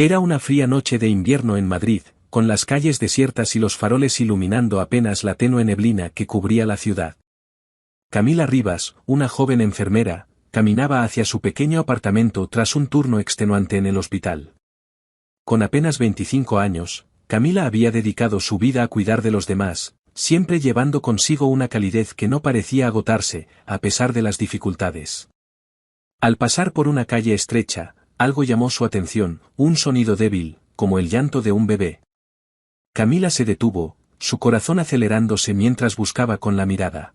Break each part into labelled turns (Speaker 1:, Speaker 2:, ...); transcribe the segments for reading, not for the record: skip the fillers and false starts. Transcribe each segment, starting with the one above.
Speaker 1: Era una fría noche de invierno en Madrid, con las calles desiertas y los faroles iluminando apenas la tenue neblina que cubría la ciudad. Camila Rivas, una joven enfermera, caminaba hacia su pequeño apartamento tras un turno extenuante en el hospital. Con apenas 25 años, Camila había dedicado su vida a cuidar de los demás, siempre llevando consigo una calidez que no parecía agotarse, a pesar de las dificultades. Al pasar por una calle estrecha, algo llamó su atención, un sonido débil, como el llanto de un bebé. Camila se detuvo, su corazón acelerándose mientras buscaba con la mirada.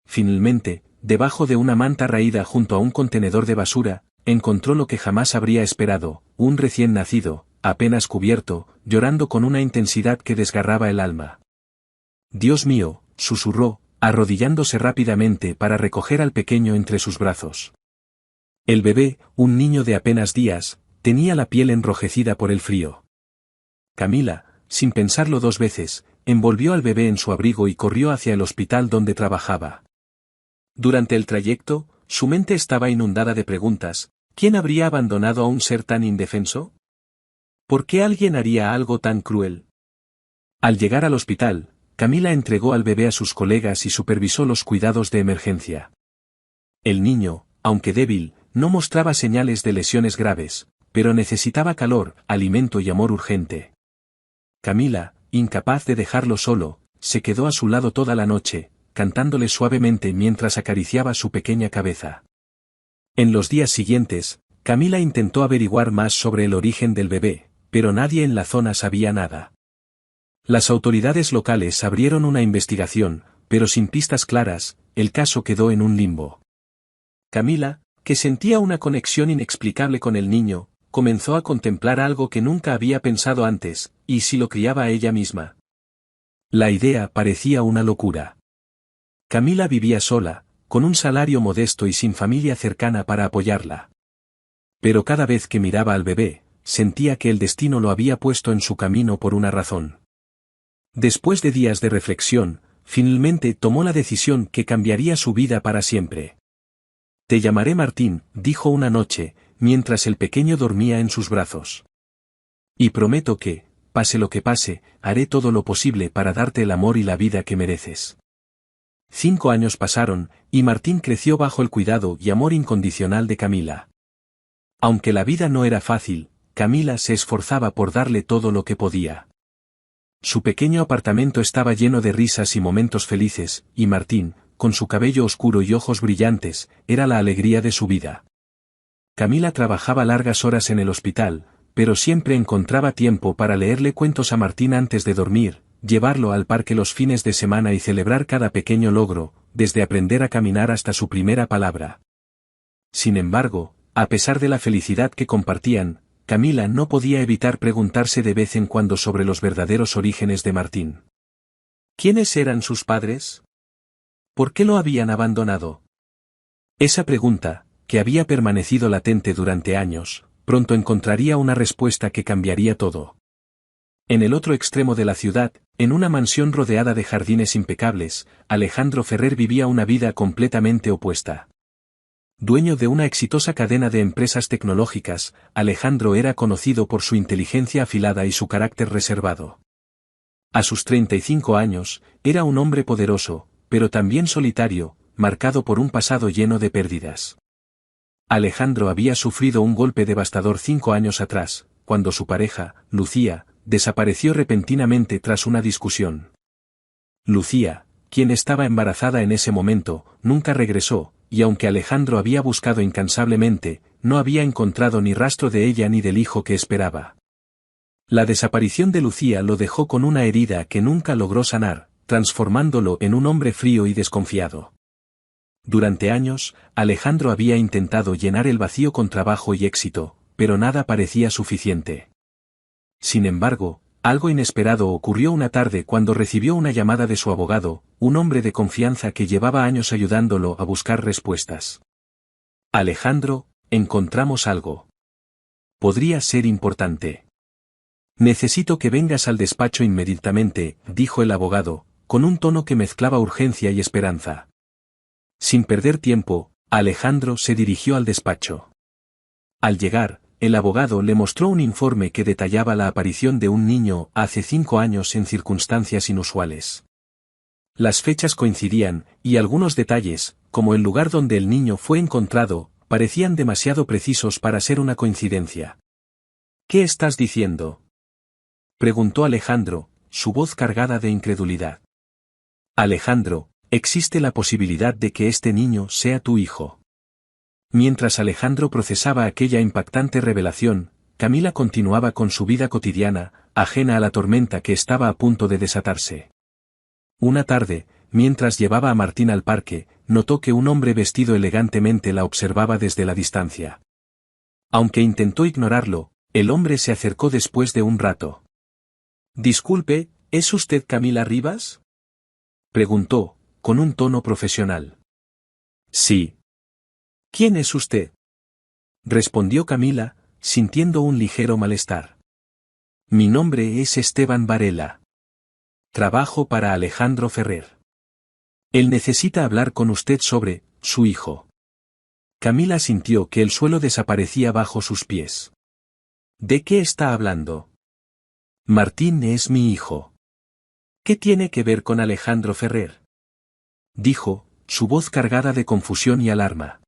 Speaker 1: Finalmente, debajo de una manta raída junto a un contenedor de basura, encontró lo que jamás habría esperado, un recién nacido, apenas cubierto, llorando con una intensidad que desgarraba el alma. «Dios mío», susurró, arrodillándose rápidamente para recoger al pequeño entre sus brazos. El bebé, un niño de apenas días, tenía la piel enrojecida por el frío. Camila, sin pensarlo dos veces, envolvió al bebé en su abrigo y corrió hacia el hospital donde trabajaba. Durante el trayecto, su mente estaba inundada de preguntas. ¿Quién habría abandonado a un ser tan indefenso? ¿Por qué alguien haría algo tan cruel? Al llegar al hospital, Camila entregó al bebé a sus colegas y supervisó los cuidados de emergencia. El niño, aunque débil, no mostraba señales de lesiones graves, pero necesitaba calor, alimento y amor urgente. Camila, incapaz de dejarlo solo, se quedó a su lado toda la noche, cantándole suavemente mientras acariciaba su pequeña cabeza. En los días siguientes, Camila intentó averiguar más sobre el origen del bebé, pero nadie en la zona sabía nada. Las autoridades locales abrieron una investigación, pero sin pistas claras, el caso quedó en un limbo. Camila, que sentía una conexión inexplicable con el niño, comenzó a contemplar algo que nunca había pensado antes, ¿y si lo criaba ella misma? La idea parecía una locura. Camila vivía sola, con un salario modesto y sin familia cercana para apoyarla. Pero cada vez que miraba al bebé, sentía que el destino lo había puesto en su camino por una razón. Después de días de reflexión, finalmente tomó la decisión que cambiaría su vida para siempre. «Te llamaré Martín», dijo una noche, mientras el pequeño dormía en sus brazos. «Y prometo que, pase lo que pase, haré todo lo posible para darte el amor y la vida que mereces». 5 años pasaron, y Martín creció bajo el cuidado y amor incondicional de Camila. Aunque la vida no era fácil, Camila se esforzaba por darle todo lo que podía. Su pequeño apartamento estaba lleno de risas y momentos felices, y Martín, con su cabello oscuro y ojos brillantes, era la alegría de su vida. Camila trabajaba largas horas en el hospital, pero siempre encontraba tiempo para leerle cuentos a Martín antes de dormir, llevarlo al parque los fines de semana y celebrar cada pequeño logro, desde aprender a caminar hasta su primera palabra. Sin embargo, a pesar de la felicidad que compartían, Camila no podía evitar preguntarse de vez en cuando sobre los verdaderos orígenes de Martín. ¿Quiénes eran sus padres? ¿Por qué lo habían abandonado? Esa pregunta, que había permanecido latente durante años, pronto encontraría una respuesta que cambiaría todo. En el otro extremo de la ciudad, en una mansión rodeada de jardines impecables, Alejandro Ferrer vivía una vida completamente opuesta. Dueño de una exitosa cadena de empresas tecnológicas, Alejandro era conocido por su inteligencia afilada y su carácter reservado. A sus 35 años, era un hombre poderoso, pero también solitario, marcado por un pasado lleno de pérdidas. Alejandro había sufrido un golpe devastador 5 años atrás, cuando su pareja, Lucía, desapareció repentinamente tras una discusión. Lucía, quien estaba embarazada en ese momento, nunca regresó, y aunque Alejandro había buscado incansablemente, no había encontrado ni rastro de ella ni del hijo que esperaba. La desaparición de Lucía lo dejó con una herida que nunca logró sanar, transformándolo en un hombre frío y desconfiado. Durante años, Alejandro había intentado llenar el vacío con trabajo y éxito, pero nada parecía suficiente. Sin embargo, algo inesperado ocurrió una tarde cuando recibió una llamada de su abogado, un hombre de confianza que llevaba años ayudándolo a buscar respuestas. «Alejandro, encontramos algo. Podría ser importante. Necesito que vengas al despacho inmediatamente», dijo el abogado, con un tono que mezclaba urgencia y esperanza. Sin perder tiempo, Alejandro se dirigió al despacho. Al llegar, el abogado le mostró un informe que detallaba la aparición de un niño hace 5 años en circunstancias inusuales. Las fechas coincidían, y algunos detalles, como el lugar donde el niño fue encontrado, parecían demasiado precisos para ser una coincidencia. ¿Qué estás diciendo?, preguntó Alejandro, su voz cargada de incredulidad. Alejandro, existe la posibilidad de que este niño sea tu hijo. Mientras Alejandro procesaba aquella impactante revelación, Camila continuaba con su vida cotidiana, ajena a la tormenta que estaba a punto de desatarse. Una tarde, mientras llevaba a Martín al parque, notó que un hombre vestido elegantemente la observaba desde la distancia. Aunque intentó ignorarlo, el hombre se acercó después de un rato. «Disculpe, ¿es usted Camila Rivas?», preguntó, con un tono profesional. «Sí». «¿Quién es usted?», respondió Camila, sintiendo un ligero malestar. «Mi nombre es Esteban Varela. Trabajo para Alejandro Ferrer. Él necesita hablar con usted sobre su hijo». Camila sintió que el suelo desaparecía bajo sus pies. «¿De qué está hablando?». «Martín es mi hijo». «¿Qué tiene que ver con Alejandro Ferrer?», dijo, su voz cargada de confusión y alarma.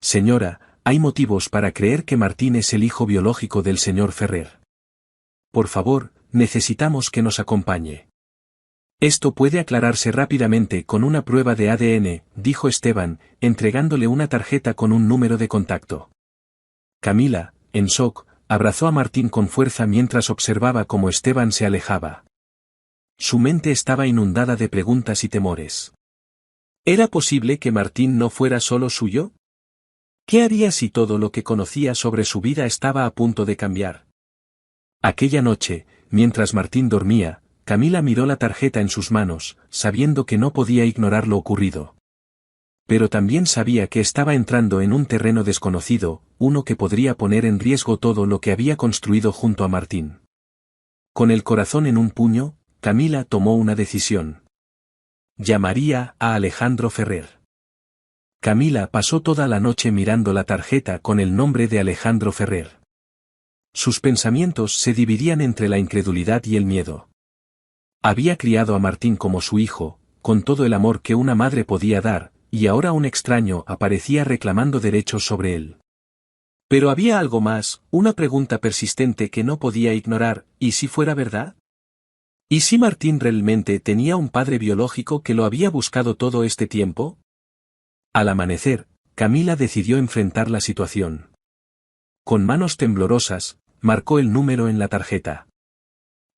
Speaker 1: «Señora, hay motivos para creer que Martín es el hijo biológico del señor Ferrer. Por favor, necesitamos que nos acompañe». «Esto puede aclararse rápidamente con una prueba de ADN», dijo Esteban, entregándole una tarjeta con un número de contacto. Camila, en shock, abrazó a Martín con fuerza mientras observaba cómo Esteban se alejaba. Su mente estaba inundada de preguntas y temores. ¿Era posible que Martín no fuera solo suyo? ¿Qué haría si todo lo que conocía sobre su vida estaba a punto de cambiar? Aquella noche, mientras Martín dormía, Camila miró la tarjeta en sus manos, sabiendo que no podía ignorar lo ocurrido. Pero también sabía que estaba entrando en un terreno desconocido, uno que podría poner en riesgo todo lo que había construido junto a Martín. Con el corazón en un puño, Camila tomó una decisión. Llamaría a Alejandro Ferrer. Camila pasó toda la noche mirando la tarjeta con el nombre de Alejandro Ferrer. Sus pensamientos se dividían entre la incredulidad y el miedo. Había criado a Martín como su hijo, con todo el amor que una madre podía dar, y ahora un extraño aparecía reclamando derechos sobre él. Pero había algo más, una pregunta persistente que no podía ignorar, ¿y si fuera verdad? ¿Y si Martín realmente tenía un padre biológico que lo había buscado todo este tiempo? Al amanecer, Camila decidió enfrentar la situación. Con manos temblorosas, marcó el número en la tarjeta.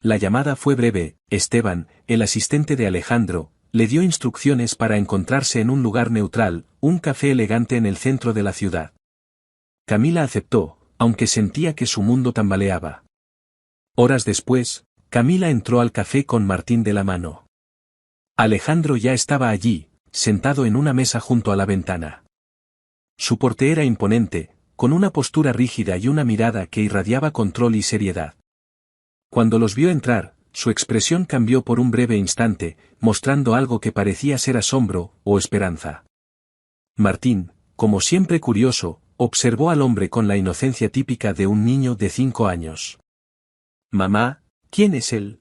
Speaker 1: La llamada fue breve. Esteban, el asistente de Alejandro, le dio instrucciones para encontrarse en un lugar neutral, un café elegante en el centro de la ciudad. Camila aceptó, aunque sentía que su mundo tambaleaba. Horas después, Camila entró al café con Martín de la mano. Alejandro ya estaba allí, sentado en una mesa junto a la ventana. Su porte era imponente, con una postura rígida y una mirada que irradiaba control y seriedad. Cuando los vio entrar, su expresión cambió por un breve instante, mostrando algo que parecía ser asombro o esperanza. Martín, como siempre curioso, observó al hombre con la inocencia típica de un niño de 5 años. «Mamá, ¿quién es él?»,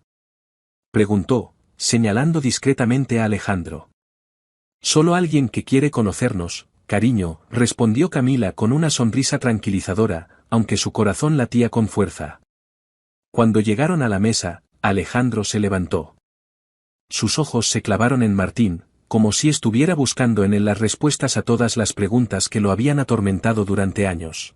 Speaker 1: preguntó, señalando discretamente a Alejandro. «Solo alguien que quiere conocernos, cariño», respondió Camila con una sonrisa tranquilizadora, aunque su corazón latía con fuerza. Cuando llegaron a la mesa, Alejandro se levantó. Sus ojos se clavaron en Martín, como si estuviera buscando en él las respuestas a todas las preguntas que lo habían atormentado durante años.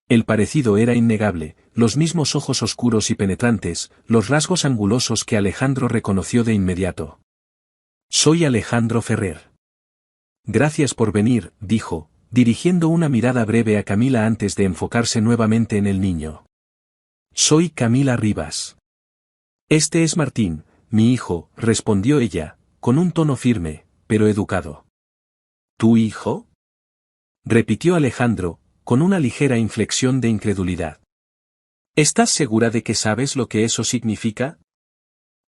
Speaker 1: El parecido era innegable, los mismos ojos oscuros y penetrantes, los rasgos angulosos que Alejandro reconoció de inmediato. «Soy Alejandro Ferrer». «Gracias por venir», dijo, dirigiendo una mirada breve a Camila antes de enfocarse nuevamente en el niño. «Soy Camila Rivas». «Este es Martín, mi hijo», respondió ella, con un tono firme, pero educado. «¿Tu hijo?», repitió Alejandro, con una ligera inflexión de incredulidad. «¿Estás segura de que sabes lo que eso significa?».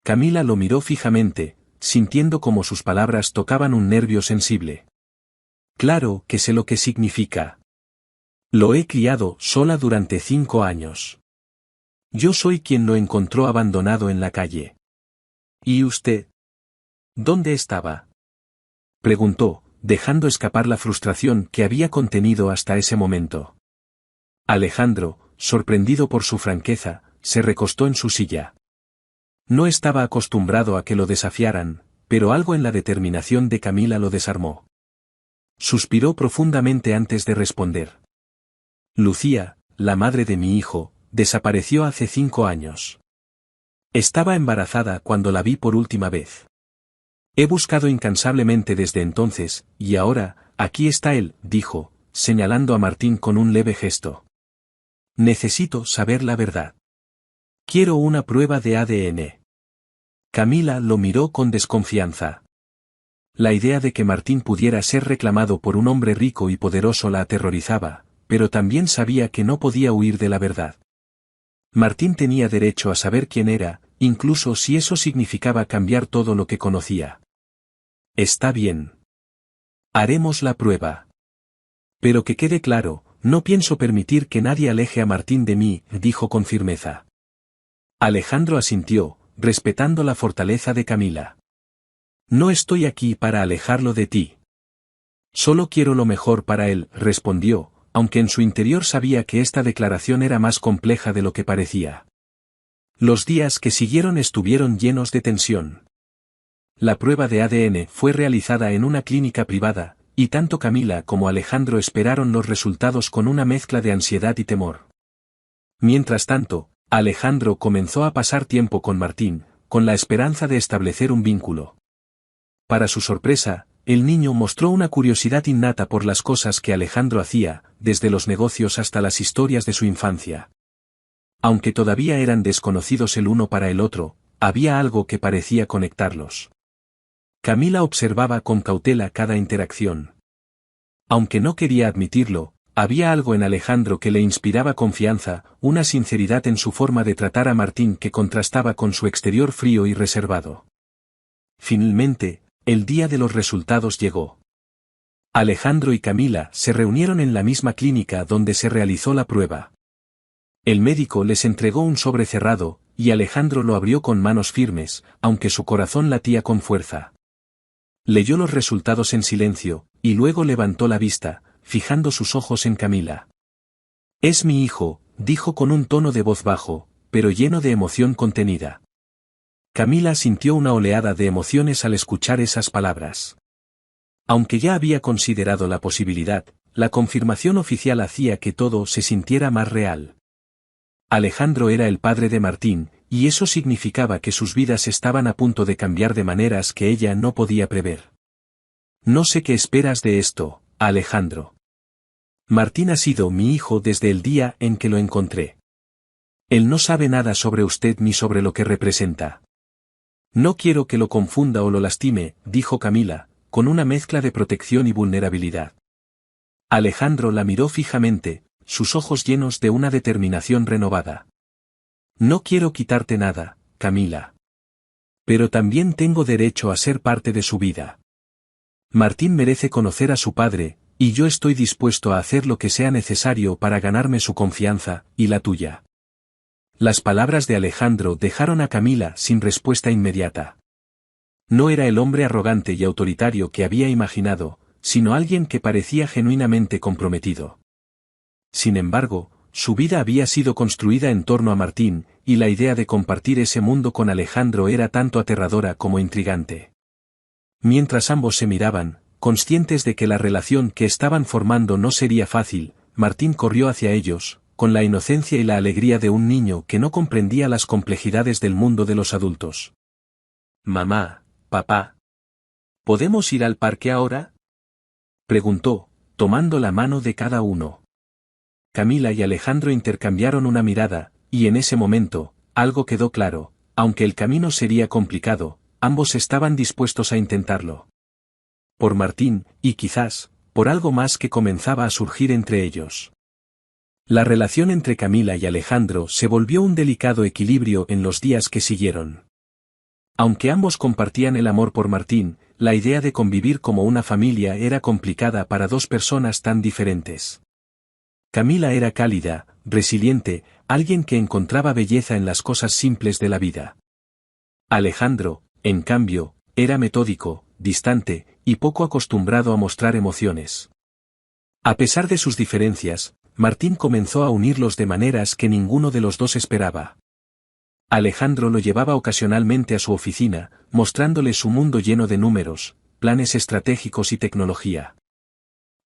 Speaker 1: Camila lo miró fijamente, sintiendo como sus palabras tocaban un nervio sensible. «Claro que sé lo que significa». Lo he criado sola durante 5 años. Yo soy quien lo encontró abandonado en la calle. ¿Y usted? ¿Dónde estaba? Preguntó, dejando escapar la frustración que había contenido hasta ese momento. Alejandro, sorprendido por su franqueza, se recostó en su silla. No estaba acostumbrado a que lo desafiaran, pero algo en la determinación de Camila lo desarmó. Suspiró profundamente antes de responder. Lucía, la madre de mi hijo, desapareció hace 5 años. Estaba embarazada cuando la vi por última vez. He buscado incansablemente desde entonces, y ahora, aquí está él, dijo, señalando a Martín con un leve gesto. Necesito saber la verdad. Quiero una prueba de ADN. Camila lo miró con desconfianza. La idea de que Martín pudiera ser reclamado por un hombre rico y poderoso la aterrorizaba, pero también sabía que no podía huir de la verdad. Martín tenía derecho a saber quién era, incluso si eso significaba cambiar todo lo que conocía. Está bien. Haremos la prueba. Pero que quede claro, no pienso permitir que nadie aleje a Martín de mí, dijo con firmeza. Alejandro asintió, respetando la fortaleza de Camila. No estoy aquí para alejarlo de ti. Solo quiero lo mejor para él, respondió, aunque en su interior sabía que esta declaración era más compleja de lo que parecía. Los días que siguieron estuvieron llenos de tensión. La prueba de ADN fue realizada en una clínica privada, y tanto Camila como Alejandro esperaron los resultados con una mezcla de ansiedad y temor. Mientras tanto, Alejandro comenzó a pasar tiempo con Martín, con la esperanza de establecer un vínculo. Para su sorpresa, el niño mostró una curiosidad innata por las cosas que Alejandro hacía, desde los negocios hasta las historias de su infancia. Aunque todavía eran desconocidos el uno para el otro, había algo que parecía conectarlos. Camila observaba con cautela cada interacción. Aunque no quería admitirlo, había algo en Alejandro que le inspiraba confianza, una sinceridad en su forma de tratar a Martín que contrastaba con su exterior frío y reservado. Finalmente, el día de los resultados llegó. Alejandro y Camila se reunieron en la misma clínica donde se realizó la prueba. El médico les entregó un sobre cerrado, y Alejandro lo abrió con manos firmes, aunque su corazón latía con fuerza. Leyó los resultados en silencio, y luego levantó la vista, fijando sus ojos en Camila. Es mi hijo, dijo con un tono de voz bajo, pero lleno de emoción contenida. Camila sintió una oleada de emociones al escuchar esas palabras. Aunque ya había considerado la posibilidad, la confirmación oficial hacía que todo se sintiera más real. Alejandro era el padre de Martín, y eso significaba que sus vidas estaban a punto de cambiar de maneras que ella no podía prever. No sé qué esperas de esto, Alejandro. Martín ha sido mi hijo desde el día en que lo encontré. Él no sabe nada sobre usted ni sobre lo que representa. No quiero que lo confunda o lo lastime, dijo Camila, con una mezcla de protección y vulnerabilidad. Alejandro la miró fijamente, sus ojos llenos de una determinación renovada. No quiero quitarte nada, Camila. Pero también tengo derecho a ser parte de su vida. Martín merece conocer a su padre, y yo estoy dispuesto a hacer lo que sea necesario para ganarme su confianza, y la tuya. Las palabras de Alejandro dejaron a Camila sin respuesta inmediata. No era el hombre arrogante y autoritario que había imaginado, sino alguien que parecía genuinamente comprometido. Sin embargo, su vida había sido construida en torno a Martín, y la idea de compartir ese mundo con Alejandro era tanto aterradora como intrigante. Mientras ambos se miraban, conscientes de que la relación que estaban formando no sería fácil, Martín corrió hacia ellos, con la inocencia y la alegría de un niño que no comprendía las complejidades del mundo de los adultos. Mamá, papá. ¿Podemos ir al parque ahora? Preguntó, tomando la mano de cada uno. Camila y Alejandro intercambiaron una mirada, y en ese momento, algo quedó claro, aunque el camino sería complicado, ambos estaban dispuestos a intentarlo. Por Martín, y quizás, por algo más que comenzaba a surgir entre ellos. La relación entre Camila y Alejandro se volvió un delicado equilibrio en los días que siguieron. Aunque ambos compartían el amor por Martín, la idea de convivir como una familia era complicada para dos personas tan diferentes. Camila era cálida, resiliente, alguien que encontraba belleza en las cosas simples de la vida. Alejandro, en cambio, era metódico, distante, y poco acostumbrado a mostrar emociones. A pesar de sus diferencias, Martín comenzó a unirlos de maneras que ninguno de los dos esperaba. Alejandro lo llevaba ocasionalmente a su oficina, mostrándole su mundo lleno de números, planes estratégicos y tecnología.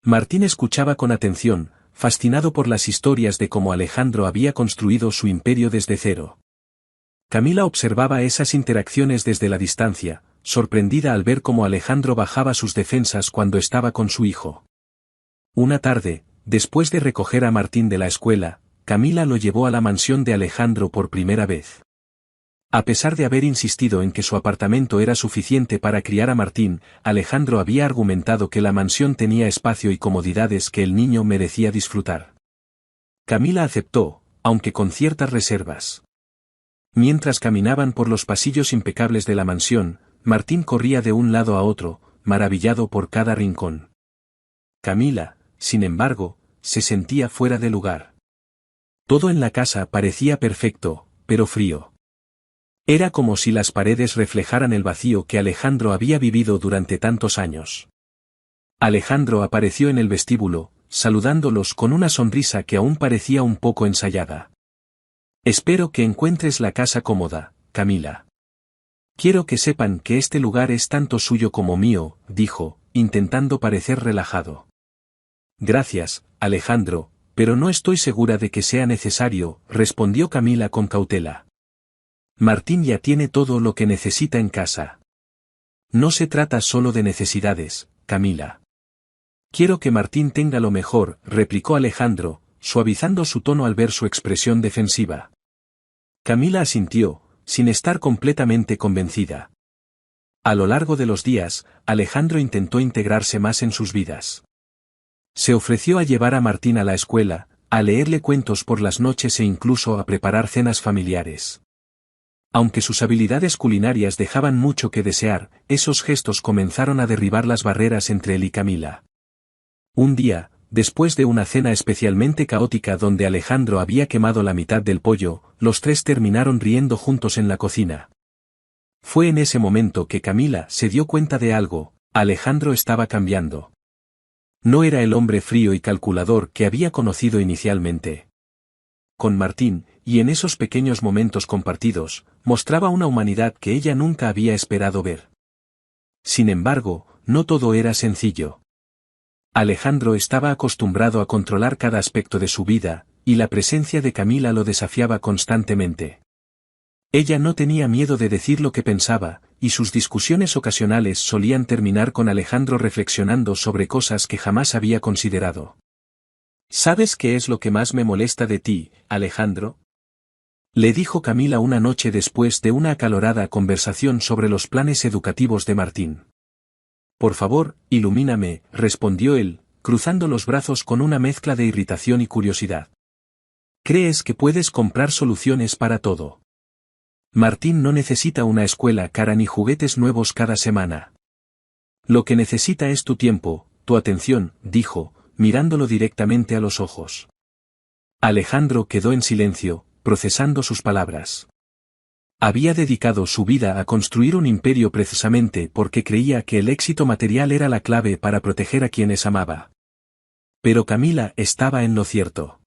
Speaker 1: Martín escuchaba con atención, fascinado por las historias de cómo Alejandro había construido su imperio desde cero. Camila observaba esas interacciones desde la distancia, sorprendida al ver cómo Alejandro bajaba sus defensas cuando estaba con su hijo. Una tarde, después de recoger a Martín de la escuela, Camila lo llevó a la mansión de Alejandro por primera vez. A pesar de haber insistido en que su apartamento era suficiente para criar a Martín, Alejandro había argumentado que la mansión tenía espacio y comodidades que el niño merecía disfrutar. Camila aceptó, aunque con ciertas reservas. Mientras caminaban por los pasillos impecables de la mansión, Martín corría de un lado a otro, maravillado por cada rincón. Camila, sin embargo, se sentía fuera de lugar. Todo en la casa parecía perfecto, pero frío. Era como si las paredes reflejaran el vacío que Alejandro había vivido durante tantos años. Alejandro apareció en el vestíbulo, saludándolos con una sonrisa que aún parecía un poco ensayada. Espero que encuentres la casa cómoda, Camila. Quiero que sepan que este lugar es tanto suyo como mío, dijo, intentando parecer relajado. Gracias, Alejandro, pero no estoy segura de que sea necesario, respondió Camila con cautela. Martín ya tiene todo lo que necesita en casa. No se trata solo de necesidades, Camila. Quiero que Martín tenga lo mejor, replicó Alejandro, suavizando su tono al ver su expresión defensiva. Camila asintió, sin estar completamente convencida. A lo largo de los días, Alejandro intentó integrarse más en sus vidas. Se ofreció a llevar a Martín a la escuela, a leerle cuentos por las noches e incluso a preparar cenas familiares. Aunque sus habilidades culinarias dejaban mucho que desear, esos gestos comenzaron a derribar las barreras entre él y Camila. Un día, después de una cena especialmente caótica donde Alejandro había quemado la mitad del pollo, los tres terminaron riendo juntos en la cocina. Fue en ese momento que Camila se dio cuenta de algo: Alejandro estaba cambiando. No era el hombre frío y calculador que había conocido inicialmente. Con Martín, y en esos pequeños momentos compartidos, mostraba una humanidad que ella nunca había esperado ver. Sin embargo, no todo era sencillo. Alejandro estaba acostumbrado a controlar cada aspecto de su vida, y la presencia de Camila lo desafiaba constantemente. Ella no tenía miedo de decir lo que pensaba, y sus discusiones ocasionales solían terminar con Alejandro reflexionando sobre cosas que jamás había considerado. ¿Sabes qué es lo que más me molesta de ti, Alejandro?, le dijo Camila una noche después de una acalorada conversación sobre los planes educativos de Martín. Por favor, ilumíname, respondió él, cruzando los brazos con una mezcla de irritación y curiosidad. ¿Crees que puedes comprar soluciones para todo? Martín no necesita una escuela cara ni juguetes nuevos cada semana. Lo que necesita es tu tiempo, tu atención, dijo, mirándolo directamente a los ojos. Alejandro quedó en silencio, procesando sus palabras. Había dedicado su vida a construir un imperio precisamente porque creía que el éxito material era la clave para proteger a quienes amaba. Pero Camila estaba en lo cierto.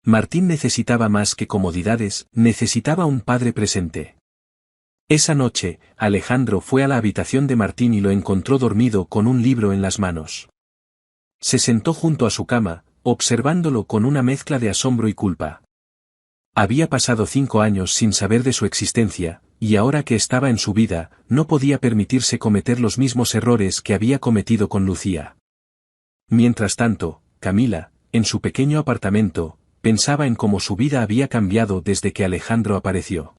Speaker 1: Martín necesitaba más que comodidades, necesitaba un padre presente. Esa noche, Alejandro fue a la habitación de Martín y lo encontró dormido con un libro en las manos. Se sentó junto a su cama, observándolo con una mezcla de asombro y culpa. Había pasado 5 años sin saber de su existencia, y ahora que estaba en su vida, no podía permitirse cometer los mismos errores que había cometido con Lucía. Mientras tanto, Camila, en su pequeño apartamento, pensaba en cómo su vida había cambiado desde que Alejandro apareció.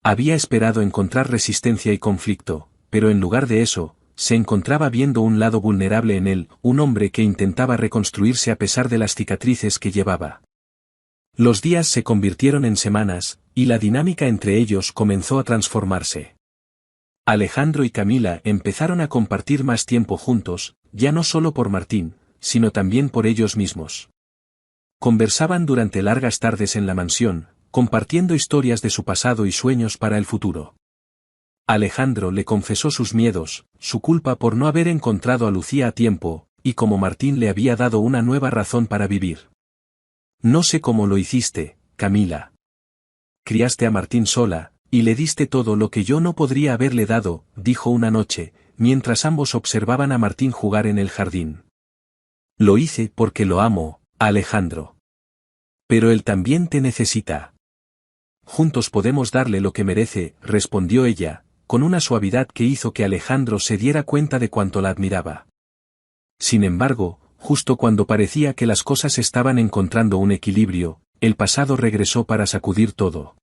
Speaker 1: Había esperado encontrar resistencia y conflicto, pero en lugar de eso, se encontraba viendo un lado vulnerable en él, un hombre que intentaba reconstruirse a pesar de las cicatrices que llevaba. Los días se convirtieron en semanas, y la dinámica entre ellos comenzó a transformarse. Alejandro y Camila empezaron a compartir más tiempo juntos, ya no solo por Martín, sino también por ellos mismos. Conversaban durante largas tardes en la mansión, compartiendo historias de su pasado y sueños para el futuro. Alejandro le confesó sus miedos, su culpa por no haber encontrado a Lucía a tiempo, y cómo Martín le había dado una nueva razón para vivir. No sé cómo lo hiciste, Camila. Criaste a Martín sola, y le diste todo lo que yo no podría haberle dado, dijo una noche, mientras ambos observaban a Martín jugar en el jardín. Lo hice porque lo amo, Alejandro. Pero él también te necesita. Juntos podemos darle lo que merece, respondió ella, con una suavidad que hizo que Alejandro se diera cuenta de cuánto la admiraba. Sin embargo, justo cuando parecía que las cosas estaban encontrando un equilibrio, el pasado regresó para sacudir todo.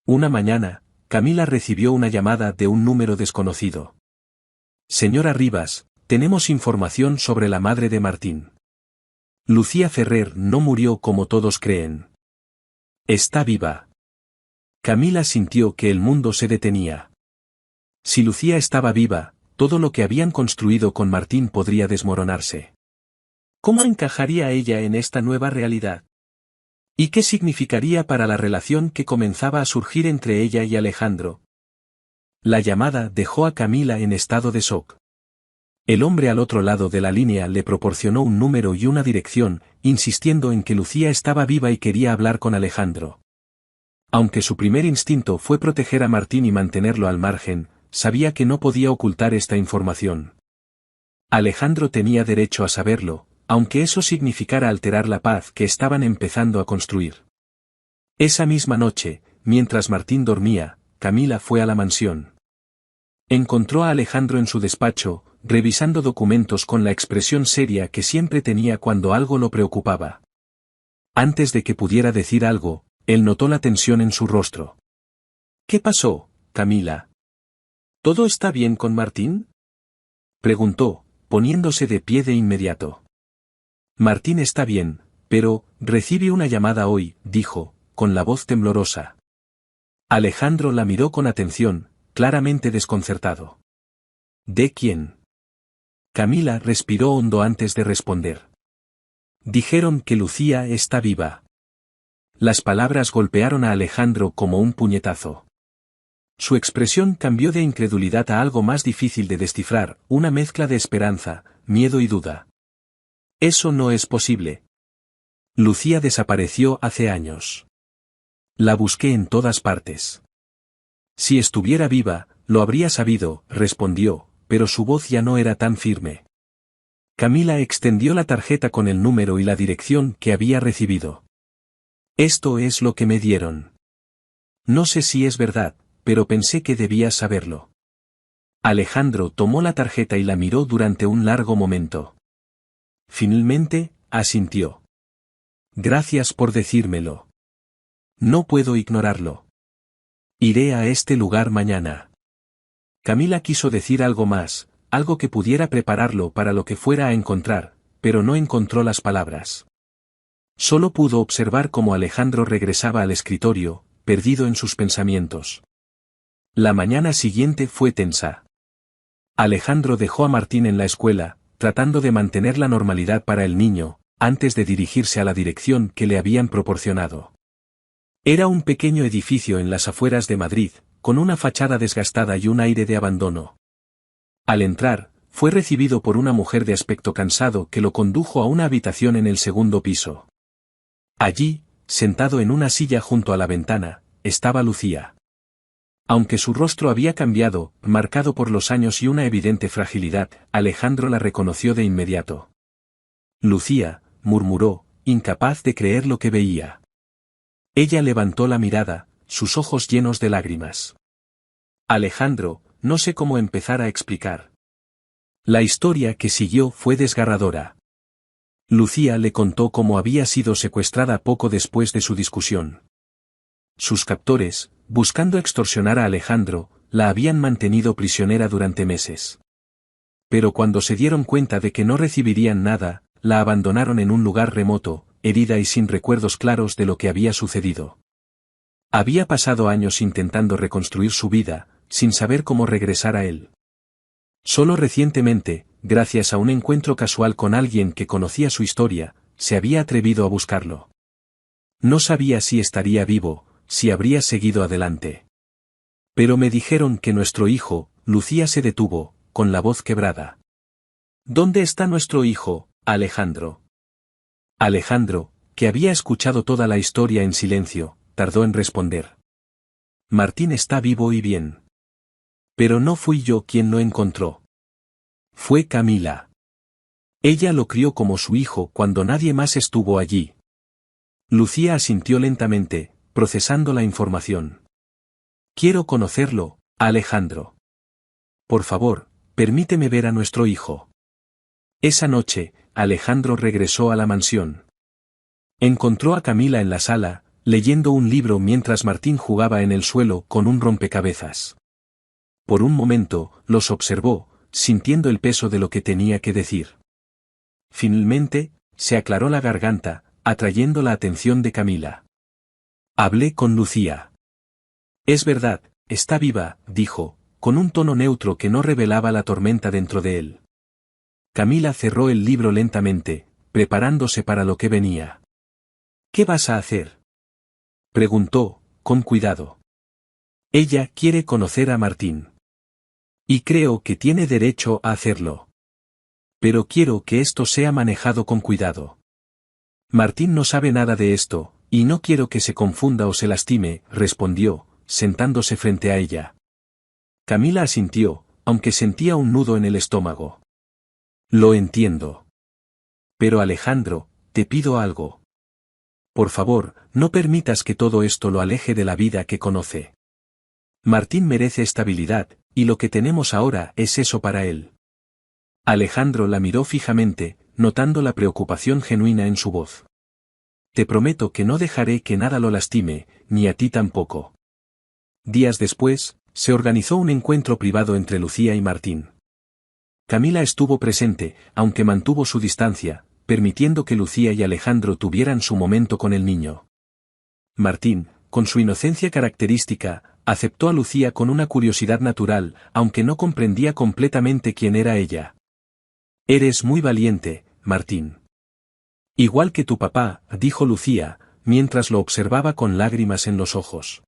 Speaker 1: Una mañana, Camila recibió una llamada de un número desconocido. Señora Rivas, tenemos información sobre la madre de Martín. Lucía Ferrer no murió como todos creen. Está viva. Camila sintió que el mundo se detenía. Si Lucía estaba viva, todo lo que habían construido con Martín podría desmoronarse. ¿Cómo encajaría ella en esta nueva realidad? ¿Y qué significaría para la relación que comenzaba a surgir entre ella y Alejandro? La llamada dejó a Camila en estado de shock. El hombre al otro lado de la línea le proporcionó un número y una dirección, insistiendo en que Lucía estaba viva y quería hablar con Alejandro. Aunque su primer instinto fue proteger a Martín y mantenerlo al margen, sabía que no podía ocultar esta información. Alejandro tenía derecho a saberlo, aunque eso significara alterar la paz que estaban empezando a construir. Esa misma noche, mientras Martín dormía, Camila fue a la mansión. Encontró a Alejandro en su despacho, revisando documentos con la expresión seria que siempre tenía cuando algo lo preocupaba. Antes de que pudiera decir algo, él notó la tensión en su rostro. ¿Qué pasó, Camila? ¿Todo está bien con Martín? Preguntó, poniéndose de pie de inmediato. Martín está bien, pero recibe una llamada hoy, dijo, con la voz temblorosa. Alejandro la miró con atención, claramente desconcertado. ¿De quién? Camila respiró hondo antes de responder. Dijeron que Lucía está viva. Las palabras golpearon a Alejandro como un puñetazo. Su expresión cambió de incredulidad a algo más difícil de descifrar, una mezcla de esperanza, miedo y duda. Eso no es posible. Lucía desapareció hace años. La busqué en todas partes. Si estuviera viva, lo habría sabido, respondió, pero su voz ya no era tan firme. Camila extendió la tarjeta con el número y la dirección que había recibido. Esto es lo que me dieron. No sé si es verdad, pero pensé que debías saberlo. Alejandro tomó la tarjeta y la miró durante un largo momento. Finalmente, asintió. Gracias por decírmelo. No puedo ignorarlo. Iré a este lugar mañana. Camila quiso decir algo más, algo que pudiera prepararlo para lo que fuera a encontrar, pero no encontró las palabras. Solo pudo observar cómo Alejandro regresaba al escritorio, perdido en sus pensamientos. La mañana siguiente fue tensa. Alejandro dejó a Martín en la escuela, tratando de mantener la normalidad para el niño, antes de dirigirse a la dirección que le habían proporcionado. Era un pequeño edificio en las afueras de Madrid, con una fachada desgastada y un aire de abandono. Al entrar, fue recibido por una mujer de aspecto cansado que lo condujo a una habitación en el segundo piso. Allí, sentado en una silla junto a la ventana, estaba Lucía. Aunque su rostro había cambiado, marcado por los años y una evidente fragilidad, Alejandro la reconoció de inmediato. Lucía, murmuró, incapaz de creer lo que veía. Ella levantó la mirada, sus ojos llenos de lágrimas. Alejandro, no sé cómo empezar a explicar. La historia que siguió fue desgarradora. Lucía le contó cómo había sido secuestrada poco después de su discusión. Sus captores, buscando extorsionar a Alejandro, la habían mantenido prisionera durante meses. Pero cuando se dieron cuenta de que no recibirían nada, la abandonaron en un lugar remoto, herida y sin recuerdos claros de lo que había sucedido. Había pasado años intentando reconstruir su vida, sin saber cómo regresar a él. Solo recientemente, gracias a un encuentro casual con alguien que conocía su historia, se había atrevido a buscarlo. No sabía si estaría vivo, si habría seguido adelante. Pero me dijeron que nuestro hijo, Lucía se detuvo, con la voz quebrada. ¿Dónde está nuestro hijo, Alejandro? Alejandro, que había escuchado toda la historia en silencio, tardó en responder. Martín está vivo y bien. Pero no fui yo quien lo encontró. Fue Camila. Ella lo crió como su hijo cuando nadie más estuvo allí. Lucía asintió lentamente, procesando la información. Quiero conocerlo, Alejandro. Por favor, permíteme ver a nuestro hijo. Esa noche, Alejandro regresó a la mansión. Encontró a Camila en la sala, leyendo un libro mientras Martín jugaba en el suelo con un rompecabezas. Por un momento, los observó, sintiendo el peso de lo que tenía que decir. Finalmente, se aclaró la garganta, atrayendo la atención de Camila. Hablé con Lucía. Es verdad, está viva, dijo, con un tono neutro que no revelaba la tormenta dentro de él. Camila cerró el libro lentamente, preparándose para lo que venía. ¿Qué vas a hacer?, preguntó, con cuidado. Ella quiere conocer a Martín. Y creo que tiene derecho a hacerlo. Pero quiero que esto sea manejado con cuidado. Martín no sabe nada de esto, y no quiero que se confunda o se lastime, respondió, sentándose frente a ella. Camila asintió, aunque sentía un nudo en el estómago. Lo entiendo. Pero Alejandro, te pido algo. Por favor, no permitas que todo esto lo aleje de la vida que conoce. Martín merece estabilidad, y lo que tenemos ahora es eso para él. Alejandro la miró fijamente, notando la preocupación genuina en su voz. Te prometo que no dejaré que nada lo lastime, ni a ti tampoco. Días después, se organizó un encuentro privado entre Lucía y Martín. Camila estuvo presente, aunque mantuvo su distancia, permitiendo que Lucía y Alejandro tuvieran su momento con el niño. Martín, con su inocencia característica, aceptó a Lucía con una curiosidad natural, aunque no comprendía completamente quién era ella. Eres muy valiente, Martín. Igual que tu papá, dijo Lucía, mientras lo observaba con lágrimas en los ojos.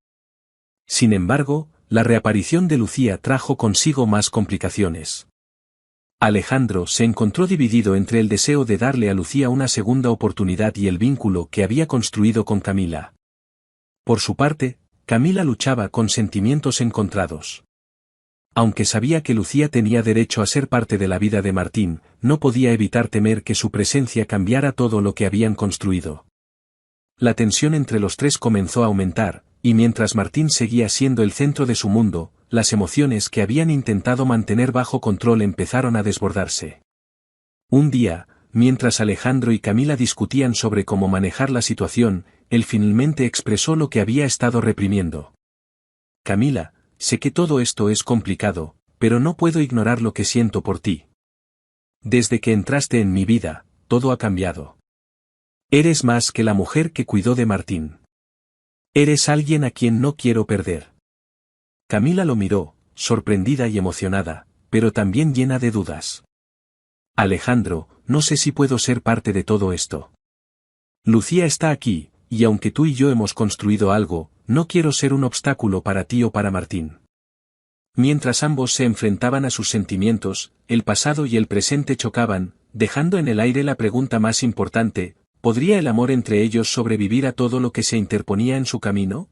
Speaker 1: Sin embargo, la reaparición de Lucía trajo consigo más complicaciones. Alejandro se encontró dividido entre el deseo de darle a Lucía una segunda oportunidad y el vínculo que había construido con Camila. Por su parte, Camila luchaba con sentimientos encontrados. Aunque sabía que Lucía tenía derecho a ser parte de la vida de Martín, no podía evitar temer que su presencia cambiara todo lo que habían construido. La tensión entre los tres comenzó a aumentar, y mientras Martín seguía siendo el centro de su mundo, las emociones que habían intentado mantener bajo control empezaron a desbordarse. Un día, mientras Alejandro y Camila discutían sobre cómo manejar la situación, él finalmente expresó lo que había estado reprimiendo. Camila, sé que todo esto es complicado, pero no puedo ignorar lo que siento por ti. Desde que entraste en mi vida, todo ha cambiado. Eres más que la mujer que cuidó de Martín. Eres alguien a quien no quiero perder. Camila lo miró, sorprendida y emocionada, pero también llena de dudas. Alejandro, no sé si puedo ser parte de todo esto. Lucía está aquí, y aunque tú y yo hemos construido algo, no quiero ser un obstáculo para ti o para Martín. Mientras ambos se enfrentaban a sus sentimientos, el pasado y el presente chocaban, dejando en el aire la pregunta más importante: ¿podría el amor entre ellos sobrevivir a todo lo que se interponía en su camino?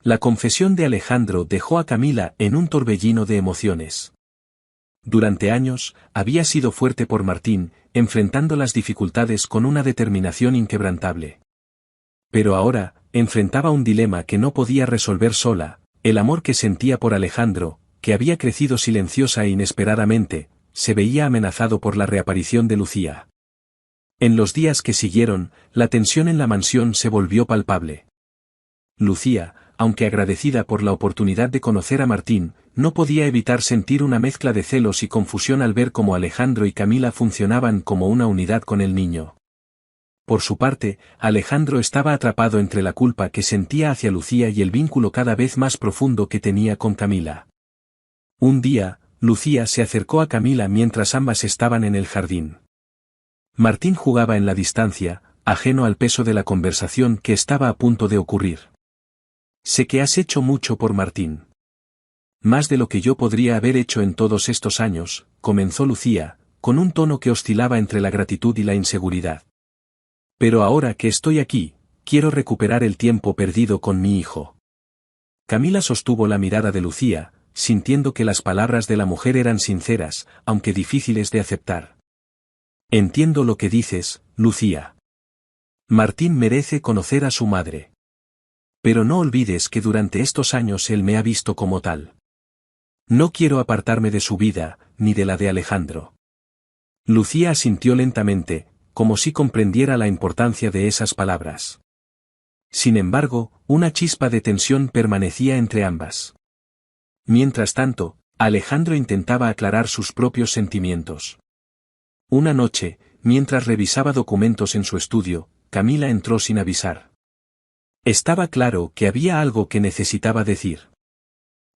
Speaker 1: La confesión de Alejandro dejó a Camila en un torbellino de emociones. Durante años, había sido fuerte por Martín, enfrentando las dificultades con una determinación inquebrantable. Pero ahora, enfrentaba un dilema que no podía resolver sola: el amor que sentía por Alejandro, que había crecido silenciosa e inesperadamente, se veía amenazado por la reaparición de Lucía. En los días que siguieron, la tensión en la mansión se volvió palpable. Lucía, aunque agradecida por la oportunidad de conocer a Martín, no podía evitar sentir una mezcla de celos y confusión al ver cómo Alejandro y Camila funcionaban como una unidad con el niño. Por su parte, Alejandro estaba atrapado entre la culpa que sentía hacia Lucía y el vínculo cada vez más profundo que tenía con Camila. Un día, Lucía se acercó a Camila mientras ambas estaban en el jardín. Martín jugaba en la distancia, ajeno al peso de la conversación que estaba a punto de ocurrir. Sé que has hecho mucho por Martín. Más de lo que yo podría haber hecho en todos estos años, comenzó Lucía, con un tono que oscilaba entre la gratitud y la inseguridad. Pero ahora que estoy aquí, quiero recuperar el tiempo perdido con mi hijo. Camila sostuvo la mirada de Lucía, sintiendo que las palabras de la mujer eran sinceras, aunque difíciles de aceptar. Entiendo lo que dices, Lucía. Martín merece conocer a su madre. Pero no olvides que durante estos años él me ha visto como tal. No quiero apartarme de su vida, ni de la de Alejandro. Lucía asintió lentamente, como si comprendiera la importancia de esas palabras. Sin embargo, una chispa de tensión permanecía entre ambas. Mientras tanto, Alejandro intentaba aclarar sus propios sentimientos. Una noche, mientras revisaba documentos en su estudio, Camila entró sin avisar. Estaba claro que había algo que necesitaba decir.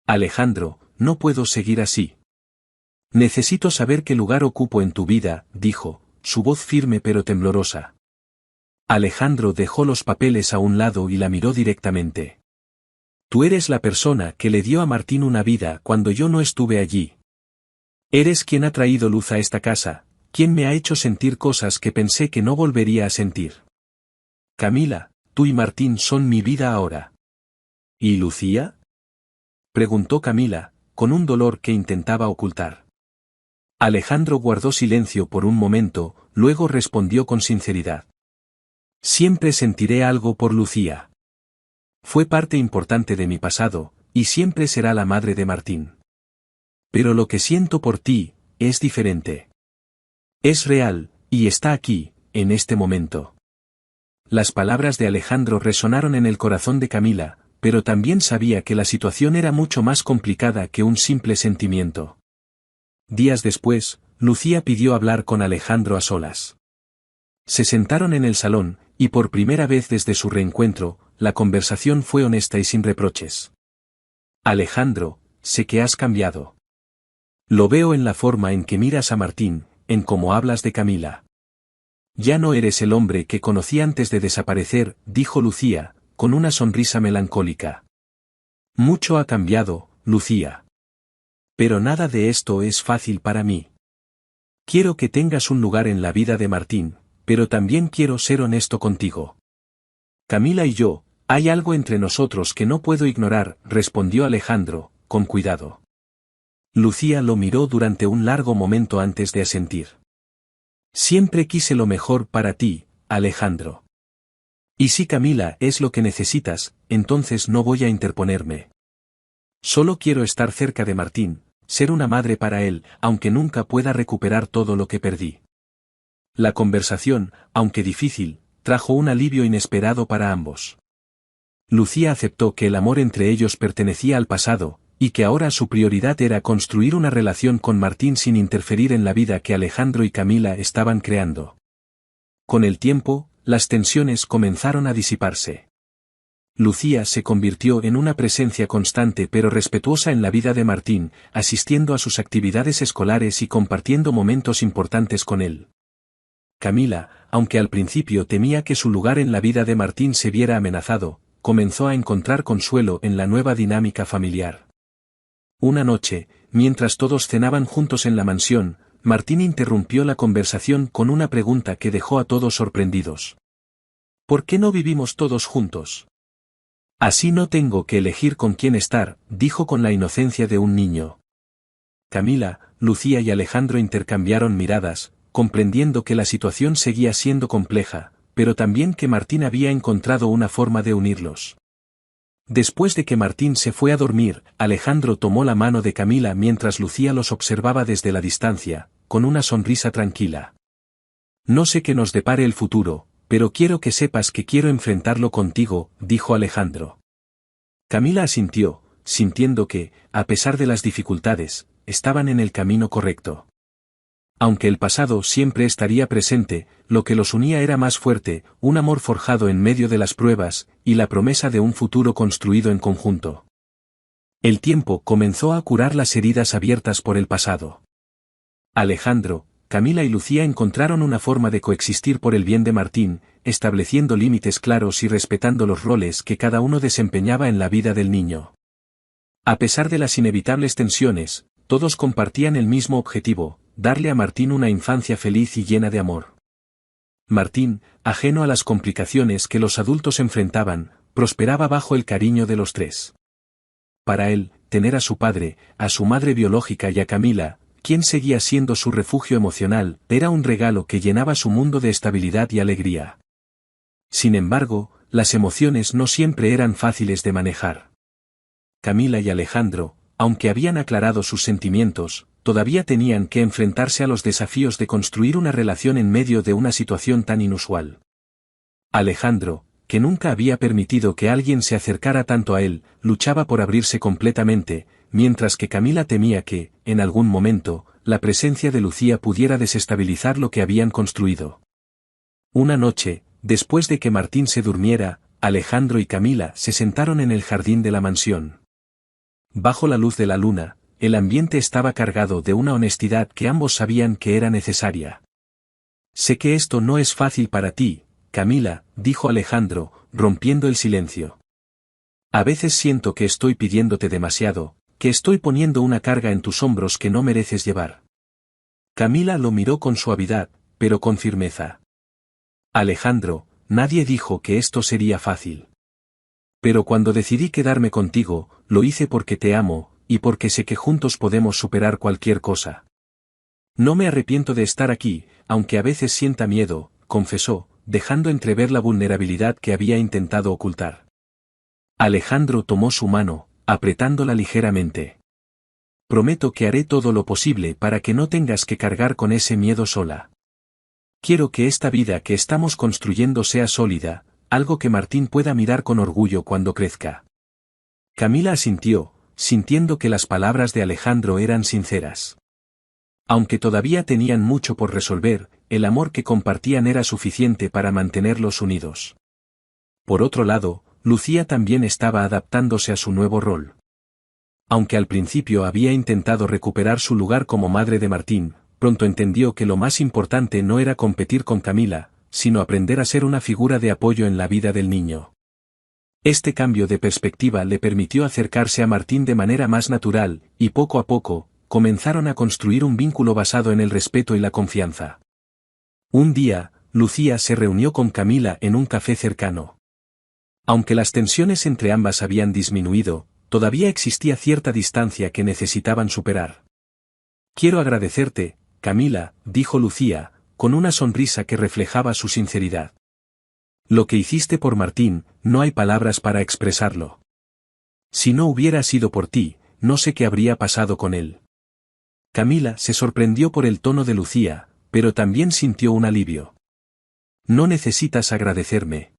Speaker 1: Alejandro, no puedo seguir así. Necesito saber qué lugar ocupo en tu vida, dijo, su voz firme pero temblorosa. Alejandro dejó los papeles a un lado y la miró directamente. Tú eres la persona que le dio a Martín una vida cuando yo no estuve allí. Eres quien ha traído luz a esta casa, quien me ha hecho sentir cosas que pensé que no volvería a sentir. Camila, tú y Martín son mi vida ahora. ¿Y Lucía? Preguntó Camila, con un dolor que intentaba ocultar. Alejandro guardó silencio por un momento, luego respondió con sinceridad. Siempre sentiré algo por Lucía. Fue parte importante de mi pasado, y siempre será la madre de Martín. Pero lo que siento por ti, es diferente. Es real, y está aquí, en este momento. Las palabras de Alejandro resonaron en el corazón de Camila, pero también sabía que la situación era mucho más complicada que un simple sentimiento. Días después, Lucía pidió hablar con Alejandro a solas. Se sentaron en el salón, y por primera vez desde su reencuentro, la conversación fue honesta y sin reproches. Alejandro, sé que has cambiado. Lo veo en la forma en que miras a Martín, en cómo hablas de Camila. Ya no eres el hombre que conocí antes de desaparecer, dijo Lucía, con una sonrisa melancólica. Mucho ha cambiado, Lucía. Pero nada de esto es fácil para mí. Quiero que tengas un lugar en la vida de Martín, pero también quiero ser honesto contigo. Camila y yo, hay algo entre nosotros que no puedo ignorar, respondió Alejandro, con cuidado. Lucía lo miró durante un largo momento antes de asentir. Siempre quise lo mejor para ti, Alejandro. Y si Camila es lo que necesitas, entonces no voy a interponerme. Solo quiero estar cerca de Martín, ser una madre para él, aunque nunca pueda recuperar todo lo que perdí. La conversación, aunque difícil, trajo un alivio inesperado para ambos. Lucía aceptó que el amor entre ellos pertenecía al pasado, y que ahora su prioridad era construir una relación con Martín sin interferir en la vida que Alejandro y Camila estaban creando. Con el tiempo, las tensiones comenzaron a disiparse. Lucía se convirtió en una presencia constante pero respetuosa en la vida de Martín, asistiendo a sus actividades escolares y compartiendo momentos importantes con él. Camila, aunque al principio temía que su lugar en la vida de Martín se viera amenazado, comenzó a encontrar consuelo en la nueva dinámica familiar. Una noche, mientras todos cenaban juntos en la mansión, Martín interrumpió la conversación con una pregunta que dejó a todos sorprendidos. ¿Por qué no vivimos todos juntos? Así no tengo que elegir con quién estar, dijo con la inocencia de un niño. Camila, Lucía y Alejandro intercambiaron miradas, comprendiendo que la situación seguía siendo compleja, pero también que Martín había encontrado una forma de unirlos. Después de que Martín se fue a dormir, Alejandro tomó la mano de Camila mientras Lucía los observaba desde la distancia, con una sonrisa tranquila. No sé qué nos depare el futuro, pero quiero que sepas que quiero enfrentarlo contigo, dijo Alejandro. Camila asintió, sintiendo que, a pesar de las dificultades, estaban en el camino correcto. Aunque el pasado siempre estaría presente, lo que los unía era más fuerte, un amor forjado en medio de las pruebas, y la promesa de un futuro construido en conjunto. El tiempo comenzó a curar las heridas abiertas por el pasado. Alejandro, Camila y Lucía encontraron una forma de coexistir por el bien de Martín, estableciendo límites claros y respetando los roles que cada uno desempeñaba en la vida del niño. A pesar de las inevitables tensiones, todos compartían el mismo objetivo, darle a Martín una infancia feliz y llena de amor. Martín, ajeno a las complicaciones que los adultos enfrentaban, prosperaba bajo el cariño de los tres. Para él, tener a su padre, a su madre biológica y a Camila, quien seguía siendo su refugio emocional, era un regalo que llenaba su mundo de estabilidad y alegría. Sin embargo, las emociones no siempre eran fáciles de manejar. Camila y Alejandro, aunque habían aclarado sus sentimientos, todavía tenían que enfrentarse a los desafíos de construir una relación en medio de una situación tan inusual. Alejandro, que nunca había permitido que alguien se acercara tanto a él, luchaba por abrirse completamente, mientras que Camila temía que, en algún momento, la presencia de Lucía pudiera desestabilizar lo que habían construido. Una noche, después de que Martín se durmiera, Alejandro y Camila se sentaron en el jardín de la mansión. Bajo la luz de la luna, el ambiente estaba cargado de una honestidad que ambos sabían que era necesaria. «Sé que esto no es fácil para ti, Camila», dijo Alejandro, rompiendo el silencio. «A veces siento que estoy pidiéndote demasiado, que estoy poniendo una carga en tus hombros que no mereces llevar». Camila lo miró con suavidad, pero con firmeza. «Alejandro, nadie dijo que esto sería fácil. Pero cuando decidí quedarme contigo, lo hice porque te amo, y porque sé que juntos podemos superar cualquier cosa. No me arrepiento de estar aquí, aunque a veces sienta miedo», confesó, dejando entrever la vulnerabilidad que había intentado ocultar. Alejandro tomó su mano, apretándola ligeramente. «Prometo que haré todo lo posible para que no tengas que cargar con ese miedo sola. Quiero que esta vida que estamos construyendo sea sólida, algo que Martín pueda mirar con orgullo cuando crezca». Camila asintió, sintiendo que las palabras de Alejandro eran sinceras. Aunque todavía tenían mucho por resolver, el amor que compartían era suficiente para mantenerlos unidos. Por otro lado, Lucía también estaba adaptándose a su nuevo rol. Aunque al principio había intentado recuperar su lugar como madre de Martín, pronto entendió que lo más importante no era competir con Camila, sino aprender a ser una figura de apoyo en la vida del niño. Este cambio de perspectiva le permitió acercarse a Martín de manera más natural, y poco a poco, comenzaron a construir un vínculo basado en el respeto y la confianza. Un día, Lucía se reunió con Camila en un café cercano. Aunque las tensiones entre ambas habían disminuido, todavía existía cierta distancia que necesitaban superar. «Quiero agradecerte, Camila», dijo Lucía, con una sonrisa que reflejaba su sinceridad. «Lo que hiciste por Martín, no hay palabras para expresarlo. Si no hubiera sido por ti, no sé qué habría pasado con él». Camila se sorprendió por el tono de Lucía, pero también sintió un alivio. «No necesitas agradecerme.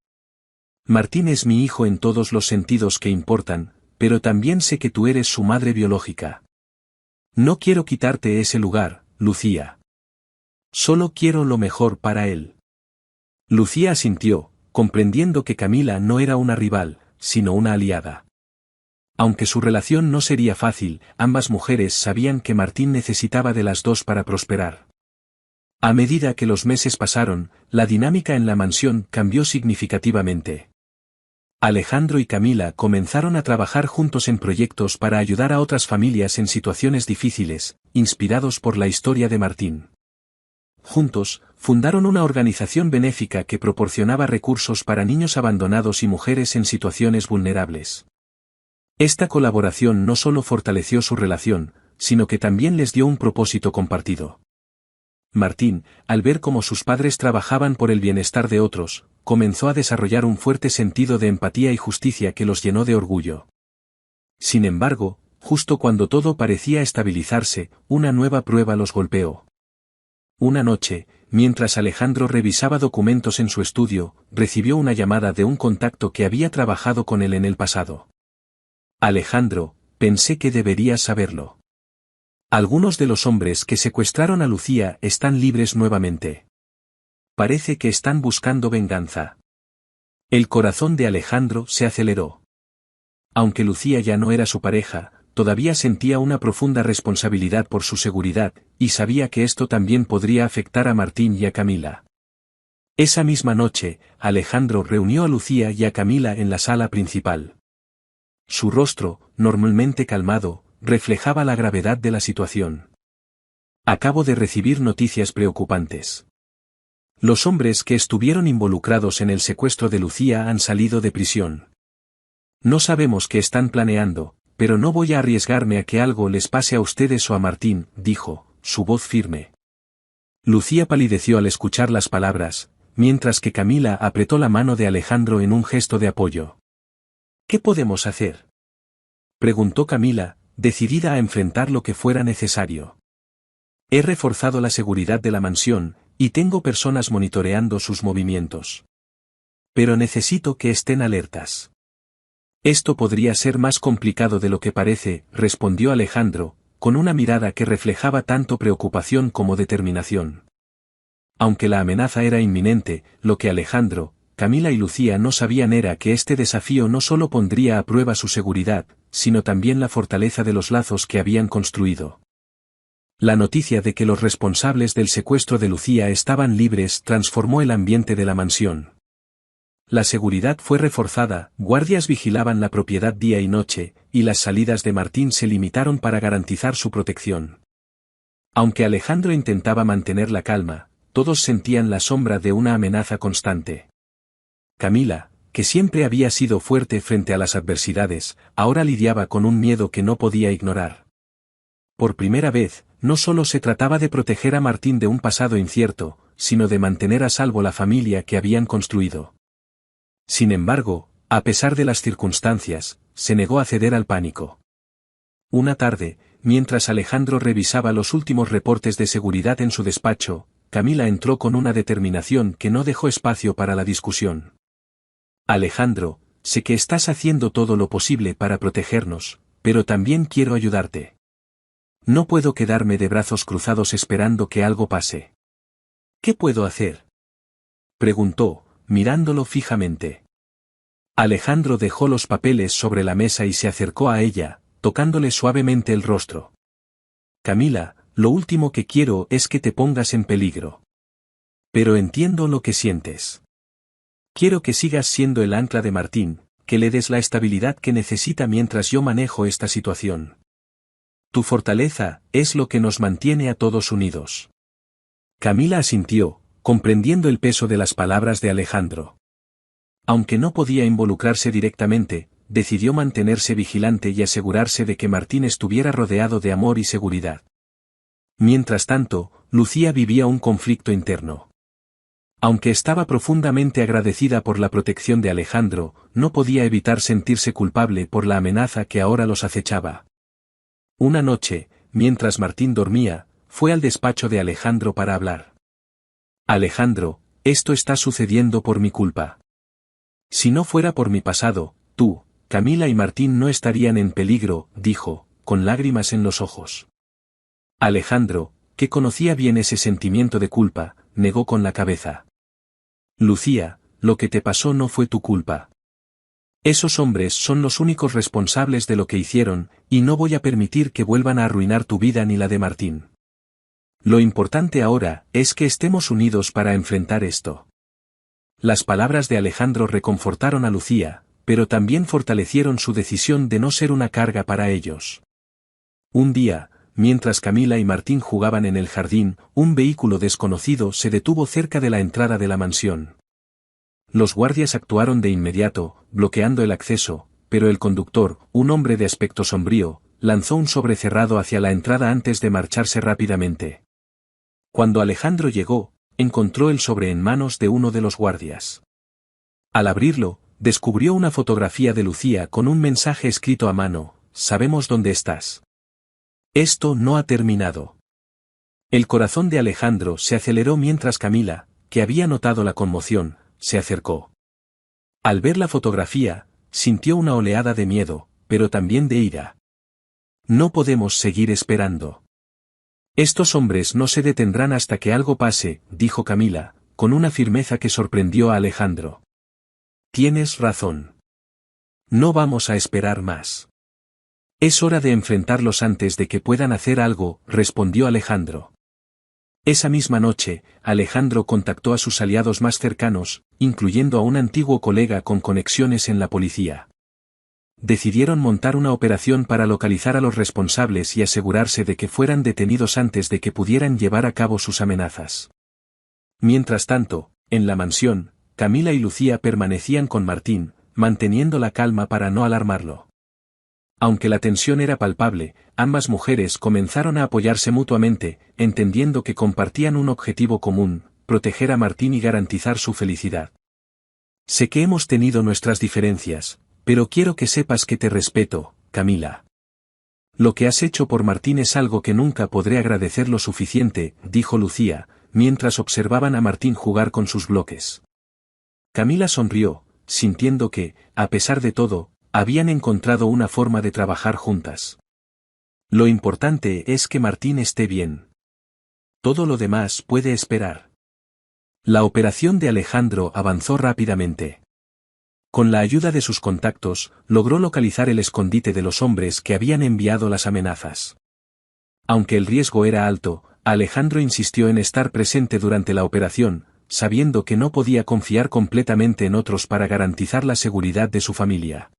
Speaker 1: Martín es mi hijo en todos los sentidos que importan, pero también sé que tú eres su madre biológica. No quiero quitarte ese lugar, Lucía. Solo quiero lo mejor para él». Lucía asintió, comprendiendo que Camila no era una rival, sino una aliada. Aunque su relación no sería fácil, ambas mujeres sabían que Martín necesitaba de las dos para prosperar. A medida que los meses pasaron, la dinámica en la mansión cambió significativamente. Alejandro y Camila comenzaron a trabajar juntos en proyectos para ayudar a otras familias en situaciones difíciles, inspirados por la historia de Martín. Juntos, fundaron una organización benéfica que proporcionaba recursos para niños abandonados y mujeres en situaciones vulnerables. Esta colaboración no solo fortaleció su relación, sino que también les dio un propósito compartido. Martín, al ver cómo sus padres trabajaban por el bienestar de otros, comenzó a desarrollar un fuerte sentido de empatía y justicia que los llenó de orgullo. Sin embargo, justo cuando todo parecía estabilizarse, una nueva prueba los golpeó. Una noche, mientras Alejandro revisaba documentos en su estudio, recibió una llamada de un contacto que había trabajado con él en el pasado. «Alejandro, pensé que deberías saberlo. Algunos de los hombres que secuestraron a Lucía están libres nuevamente. Parece que están buscando venganza». El corazón de Alejandro se aceleró. Aunque Lucía ya no era su pareja, todavía sentía una profunda responsabilidad por su seguridad, y sabía que esto también podría afectar a Martín y a Camila. Esa misma noche, Alejandro reunió a Lucía y a Camila en la sala principal. Su rostro, normalmente calmado, reflejaba la gravedad de la situación. Acabo de recibir noticias preocupantes. Los hombres que estuvieron involucrados en el secuestro de Lucía han salido de prisión. No sabemos qué están planeando, pero no voy a arriesgarme a que algo les pase a ustedes o a Martín, dijo, su voz firme. Lucía palideció al escuchar las palabras, mientras que Camila apretó la mano de Alejandro en un gesto de apoyo. ¿Qué podemos hacer?, preguntó Camila, decidida a enfrentar lo que fuera necesario. He reforzado la seguridad de la mansión, y tengo personas monitoreando sus movimientos. Pero necesito que estén alertas. Esto podría ser más complicado de lo que parece, respondió Alejandro, con una mirada que reflejaba tanto preocupación como determinación. Aunque la amenaza era inminente, lo que Alejandro, Camila y Lucía no sabían era que este desafío no solo pondría a prueba su seguridad, sino también la fortaleza de los lazos que habían construido. La noticia de que los responsables del secuestro de Lucía estaban libres transformó el ambiente de la mansión. La seguridad fue reforzada, guardias vigilaban la propiedad día y noche, y las salidas de Martín se limitaron para garantizar su protección. Aunque Alejandro intentaba mantener la calma, todos sentían la sombra de una amenaza constante. Camila, que siempre había sido fuerte frente a las adversidades, ahora lidiaba con un miedo que no podía ignorar. Por primera vez, no solo se trataba de proteger a Martín de un pasado incierto, sino de mantener a salvo la familia que habían construido. Sin embargo, a pesar de las circunstancias, se negó a ceder al pánico. Una tarde, mientras Alejandro revisaba los últimos reportes de seguridad en su despacho, Camila entró con una determinación que no dejó espacio para la discusión. Alejandro, sé que estás haciendo todo lo posible para protegernos, pero también quiero ayudarte. No puedo quedarme de brazos cruzados esperando que algo pase. ¿Qué puedo hacer?, preguntó, mirándolo fijamente. Alejandro dejó los papeles sobre la mesa y se acercó a ella, tocándole suavemente el rostro. Camila, lo último que quiero es que te pongas en peligro. Pero entiendo lo que sientes. Quiero que sigas siendo el ancla de Martín, que le des la estabilidad que necesita mientras yo manejo esta situación. Tu fortaleza es lo que nos mantiene a todos unidos. Camila asintió, comprendiendo el peso de las palabras de Alejandro. Aunque no podía involucrarse directamente, decidió mantenerse vigilante y asegurarse de que Martín estuviera rodeado de amor y seguridad. Mientras tanto, Lucía vivía un conflicto interno. Aunque estaba profundamente agradecida por la protección de Alejandro, no podía evitar sentirse culpable por la amenaza que ahora los acechaba. Una noche, mientras Martín dormía, fue al despacho de Alejandro para hablar. Alejandro, esto está sucediendo por mi culpa. Si no fuera por mi pasado, tú, Camila y Martín no estarían en peligro, dijo, con lágrimas en los ojos. Alejandro, que conocía bien ese sentimiento de culpa, negó con la cabeza. Lucía, lo que te pasó no fue tu culpa. Esos hombres son los únicos responsables de lo que hicieron, y no voy a permitir que vuelvan a arruinar tu vida ni la de Martín. Lo importante ahora es que estemos unidos para enfrentar esto. Las palabras de Alejandro reconfortaron a Lucía, pero también fortalecieron su decisión de no ser una carga para ellos. Un día, mientras Camila y Martín jugaban en el jardín, un vehículo desconocido se detuvo cerca de la entrada de la mansión. Los guardias actuaron de inmediato, bloqueando el acceso, pero el conductor, un hombre de aspecto sombrío, lanzó un sobre cerrado hacia la entrada antes de marcharse rápidamente. Cuando Alejandro llegó, encontró el sobre en manos de uno de los guardias. Al abrirlo, descubrió una fotografía de Lucía con un mensaje escrito a mano: sabemos dónde estás. Esto no ha terminado. El corazón de Alejandro se aceleró mientras Camila, que había notado la conmoción, se acercó. Al ver la fotografía, sintió una oleada de miedo, pero también de ira. No podemos seguir esperando. Estos hombres no se detendrán hasta que algo pase, dijo Camila, con una firmeza que sorprendió a Alejandro. Tienes razón. No vamos a esperar más. Es hora de enfrentarlos antes de que puedan hacer algo, respondió Alejandro. Esa misma noche, Alejandro contactó a sus aliados más cercanos, incluyendo a un antiguo colega con conexiones en la policía. Decidieron montar una operación para localizar a los responsables y asegurarse de que fueran detenidos antes de que pudieran llevar a cabo sus amenazas. Mientras tanto, en la mansión, Camila y Lucía permanecían con Martín, manteniendo la calma para no alarmarlo. Aunque la tensión era palpable, ambas mujeres comenzaron a apoyarse mutuamente, entendiendo que compartían un objetivo común, proteger a Martín y garantizar su felicidad. Sé que hemos tenido nuestras diferencias, pero quiero que sepas que te respeto, Camila. Lo que has hecho por Martín es algo que nunca podré agradecer lo suficiente, dijo Lucía, mientras observaban a Martín jugar con sus bloques. Camila sonrió, sintiendo que, a pesar de todo, habían encontrado una forma de trabajar juntas. Lo importante es que Martín esté bien. Todo lo demás puede esperar. La operación de Alejandro avanzó rápidamente. Con la ayuda de sus contactos, logró localizar el escondite de los hombres que habían enviado las amenazas. Aunque el riesgo era alto, Alejandro insistió en estar presente durante la operación, sabiendo que no podía confiar completamente en otros para garantizar la seguridad de su familia.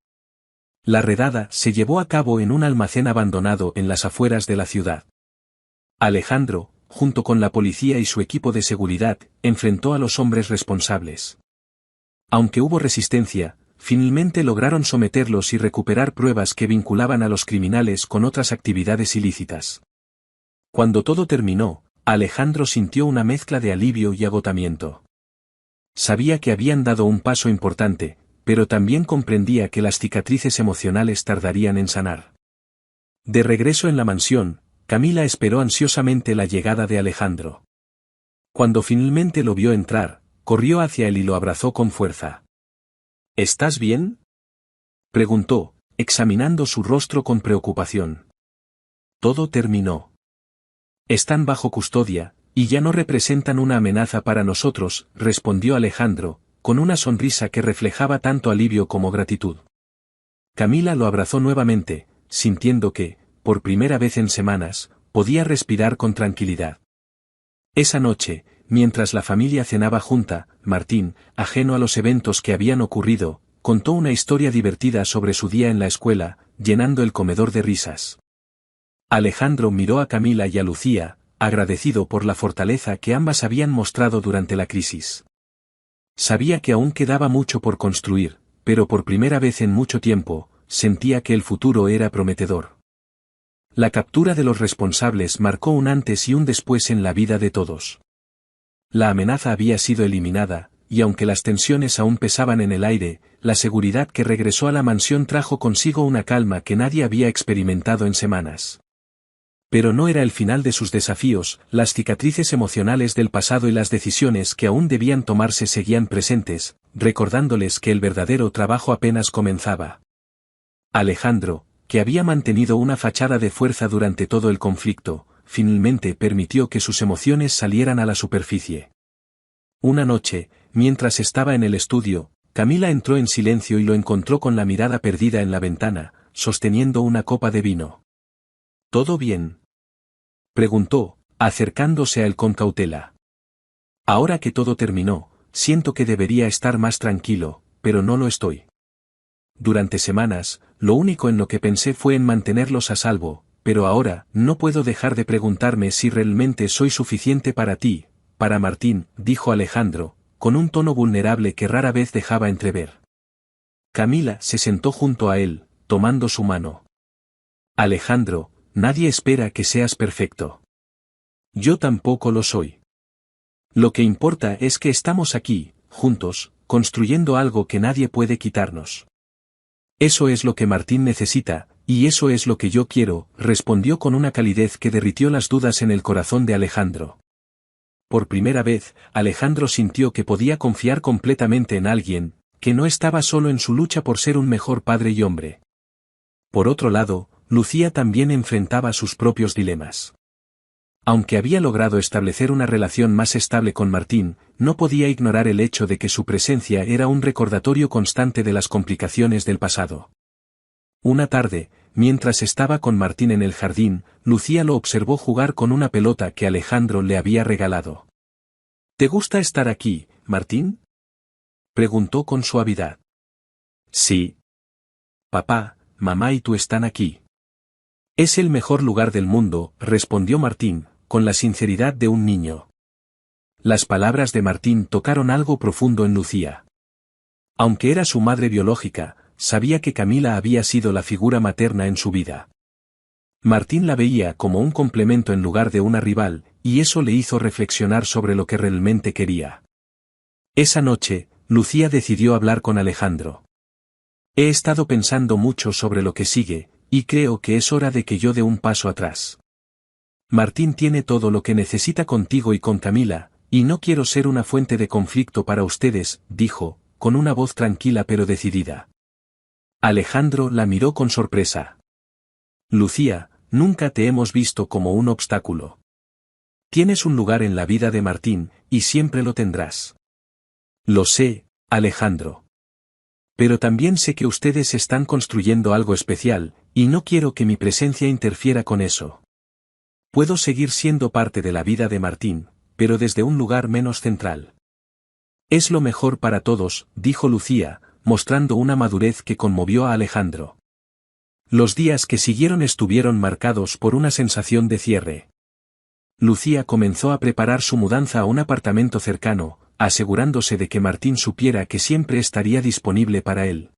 Speaker 1: La redada se llevó a cabo en un almacén abandonado en las afueras de la ciudad. Alejandro, junto con la policía y su equipo de seguridad, enfrentó a los hombres responsables. Aunque hubo resistencia, finalmente lograron someterlos y recuperar pruebas que vinculaban a los criminales con otras actividades ilícitas. Cuando todo terminó, Alejandro sintió una mezcla de alivio y agotamiento. Sabía que habían dado un paso importante, pero también comprendía que las cicatrices emocionales tardarían en sanar. De regreso en la mansión, Camila esperó ansiosamente la llegada de Alejandro. Cuando finalmente lo vio entrar, corrió hacia él y lo abrazó con fuerza. ¿Estás bien?, preguntó, examinando su rostro con preocupación. Todo terminó. Están bajo custodia, y ya no representan una amenaza para nosotros, respondió Alejandro, con una sonrisa que reflejaba tanto alivio como gratitud. Camila lo abrazó nuevamente, sintiendo que, por primera vez en semanas, podía respirar con tranquilidad. Esa noche, mientras la familia cenaba junta, Martín, ajeno a los eventos que habían ocurrido, contó una historia divertida sobre su día en la escuela, llenando el comedor de risas. Alejandro miró a Camila y a Lucía, agradecido por la fortaleza que ambas habían mostrado durante la crisis. Sabía que aún quedaba mucho por construir, pero por primera vez en mucho tiempo, sentía que el futuro era prometedor. La captura de los responsables marcó un antes y un después en la vida de todos. La amenaza había sido eliminada, y aunque las tensiones aún pesaban en el aire, la seguridad que regresó a la mansión trajo consigo una calma que nadie había experimentado en semanas. Pero no era el final de sus desafíos, las cicatrices emocionales del pasado y las decisiones que aún debían tomarse seguían presentes, recordándoles que el verdadero trabajo apenas comenzaba. Alejandro, que había mantenido una fachada de fuerza durante todo el conflicto, finalmente permitió que sus emociones salieran a la superficie. Una noche, mientras estaba en el estudio, Camila entró en silencio y lo encontró con la mirada perdida en la ventana, sosteniendo una copa de vino. ¿Todo bien?, preguntó, acercándose a él con cautela. Ahora que todo terminó, siento que debería estar más tranquilo, pero no lo estoy. Durante semanas, lo único en lo que pensé fue en mantenerlos a salvo, pero ahora, no puedo dejar de preguntarme si realmente soy suficiente para ti, para Martín, dijo Alejandro, con un tono vulnerable que rara vez dejaba entrever. Camila se sentó junto a él, tomando su mano. Alejandro, nadie espera que seas perfecto. Yo tampoco lo soy. Lo que importa es que estamos aquí, juntos, construyendo algo que nadie puede quitarnos. Eso es lo que Martín necesita, y eso es lo que yo quiero, respondió con una calidez que derritió las dudas en el corazón de Alejandro. Por primera vez, Alejandro sintió que podía confiar completamente en alguien, que no estaba solo en su lucha por ser un mejor padre y hombre. Por otro lado, Lucía también enfrentaba sus propios dilemas. Aunque había logrado establecer una relación más estable con Martín, no podía ignorar el hecho de que su presencia era un recordatorio constante de las complicaciones del pasado. Una tarde, mientras estaba con Martín en el jardín, Lucía lo observó jugar con una pelota que Alejandro le había regalado. ¿Te gusta estar aquí, Martín?, preguntó con suavidad. Sí. Papá, mamá y tú están aquí. Es el mejor lugar del mundo, respondió Martín, con la sinceridad de un niño. Las palabras de Martín tocaron algo profundo en Lucía. Aunque era su madre biológica, sabía que Camila había sido la figura materna en su vida. Martín la veía como un complemento en lugar de una rival, y eso le hizo reflexionar sobre lo que realmente quería. Esa noche, Lucía decidió hablar con Alejandro. He estado pensando mucho sobre lo que sigue, y creo que es hora de que yo dé un paso atrás. Martín tiene todo lo que necesita contigo y con Camila, y no quiero ser una fuente de conflicto para ustedes, dijo, con una voz tranquila pero decidida. Alejandro la miró con sorpresa. Lucía, nunca te hemos visto como un obstáculo. Tienes un lugar en la vida de Martín, y siempre lo tendrás. Lo sé, Alejandro. Pero también sé que ustedes están construyendo algo especial, y no quiero que mi presencia interfiera con eso. Puedo seguir siendo parte de la vida de Martín, pero desde un lugar menos central. Es lo mejor para todos, dijo Lucía, mostrando una madurez que conmovió a Alejandro. Los días que siguieron estuvieron marcados por una sensación de cierre. Lucía comenzó a preparar su mudanza a un apartamento cercano, asegurándose de que Martín supiera que siempre estaría disponible para él.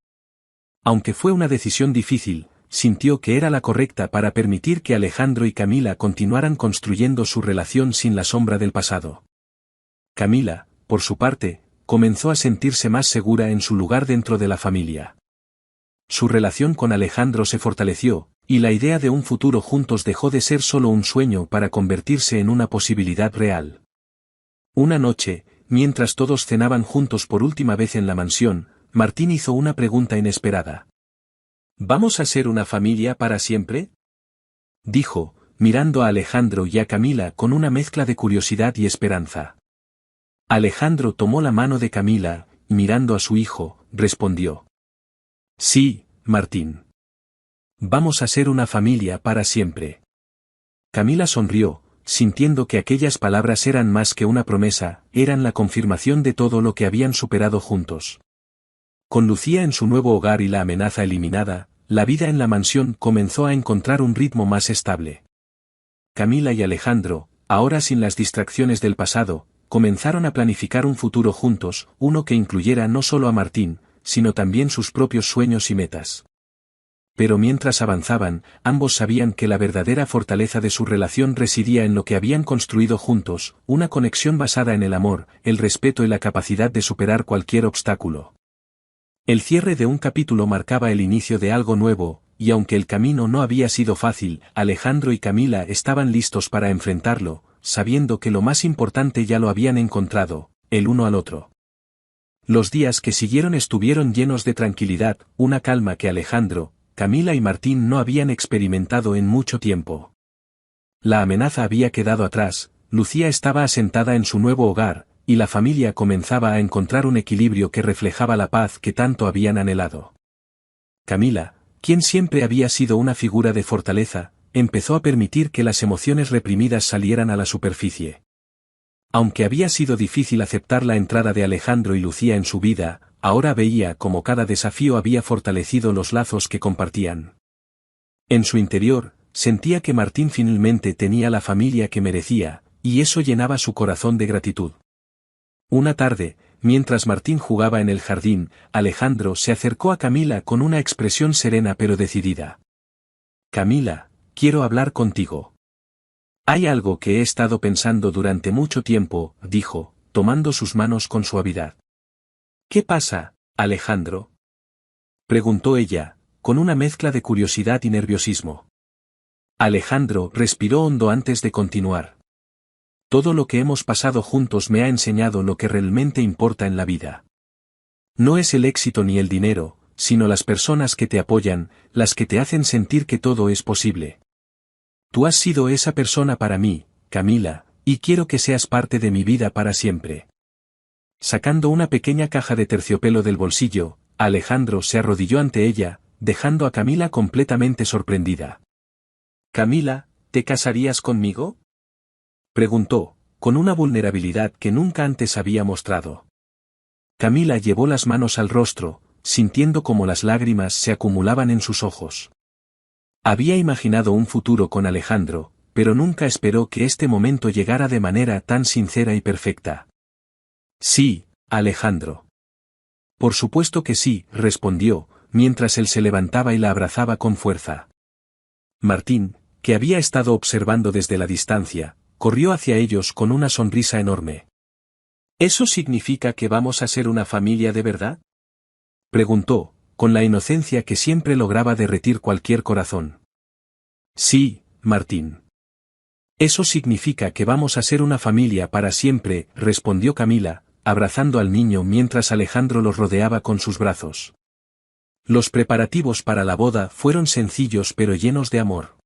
Speaker 1: Aunque fue una decisión difícil, sintió que era la correcta para permitir que Alejandro y Camila continuaran construyendo su relación sin la sombra del pasado. Camila, por su parte, comenzó a sentirse más segura en su lugar dentro de la familia. Su relación con Alejandro se fortaleció, y la idea de un futuro juntos dejó de ser solo un sueño para convertirse en una posibilidad real. Una noche, mientras todos cenaban juntos por última vez en la mansión, Martín hizo una pregunta inesperada. ¿Vamos a ser una familia para siempre?, dijo, mirando a Alejandro y a Camila con una mezcla de curiosidad y esperanza. Alejandro tomó la mano de Camila, y mirando a su hijo, respondió. Sí, Martín. Vamos a ser una familia para siempre. Camila sonrió, sintiendo que aquellas palabras eran más que una promesa, eran la confirmación de todo lo que habían superado juntos. Con Lucía en su nuevo hogar y la amenaza eliminada, la vida en la mansión comenzó a encontrar un ritmo más estable. Camila y Alejandro, ahora sin las distracciones del pasado, comenzaron a planificar un futuro juntos, uno que incluyera no solo a Martín, sino también sus propios sueños y metas. Pero mientras avanzaban, ambos sabían que la verdadera fortaleza de su relación residía en lo que habían construido juntos, una conexión basada en el amor, el respeto y la capacidad de superar cualquier obstáculo. El cierre de un capítulo marcaba el inicio de algo nuevo, y aunque el camino no había sido fácil, Alejandro y Camila estaban listos para enfrentarlo, sabiendo que lo más importante ya lo habían encontrado, el uno al otro. Los días que siguieron estuvieron llenos de tranquilidad, una calma que Alejandro, Camila y Martín no habían experimentado en mucho tiempo. La amenaza había quedado atrás, Lucía estaba asentada en su nuevo hogar, y la familia comenzaba a encontrar un equilibrio que reflejaba la paz que tanto habían anhelado. Camila, quien siempre había sido una figura de fortaleza, empezó a permitir que las emociones reprimidas salieran a la superficie. Aunque había sido difícil aceptar la entrada de Alejandro y Lucía en su vida, ahora veía cómo cada desafío había fortalecido los lazos que compartían. En su interior, sentía que Martín finalmente tenía la familia que merecía, y eso llenaba su corazón de gratitud. Una tarde, mientras Martín jugaba en el jardín, Alejandro se acercó a Camila con una expresión serena pero decidida. Camila, quiero hablar contigo. Hay algo que he estado pensando durante mucho tiempo, dijo, tomando sus manos con suavidad. ¿Qué pasa, Alejandro?, preguntó ella, con una mezcla de curiosidad y nerviosismo. Alejandro respiró hondo antes de continuar. Todo lo que hemos pasado juntos me ha enseñado lo que realmente importa en la vida. No es el éxito ni el dinero, sino las personas que te apoyan, las que te hacen sentir que todo es posible. Tú has sido esa persona para mí, Camila, y quiero que seas parte de mi vida para siempre. Sacando una pequeña caja de terciopelo del bolsillo, Alejandro se arrodilló ante ella, dejando a Camila completamente sorprendida. «Camila, ¿te casarías conmigo?», preguntó, con una vulnerabilidad que nunca antes había mostrado. Camila llevó las manos al rostro, sintiendo como las lágrimas se acumulaban en sus ojos. Había imaginado un futuro con Alejandro, pero nunca esperó que este momento llegara de manera tan sincera y perfecta. «Sí, Alejandro». «Por supuesto que sí», respondió, mientras él se levantaba y la abrazaba con fuerza. Martín, que había estado observando desde la distancia, corrió hacia ellos con una sonrisa enorme. «¿Eso significa que vamos a ser una familia de verdad?», preguntó, con la inocencia que siempre lograba derretir cualquier corazón. «Sí, Martín. Eso significa que vamos a ser una familia para siempre», respondió Camila, abrazando al niño mientras Alejandro los rodeaba con sus brazos. Los preparativos para la boda fueron sencillos pero llenos de amor.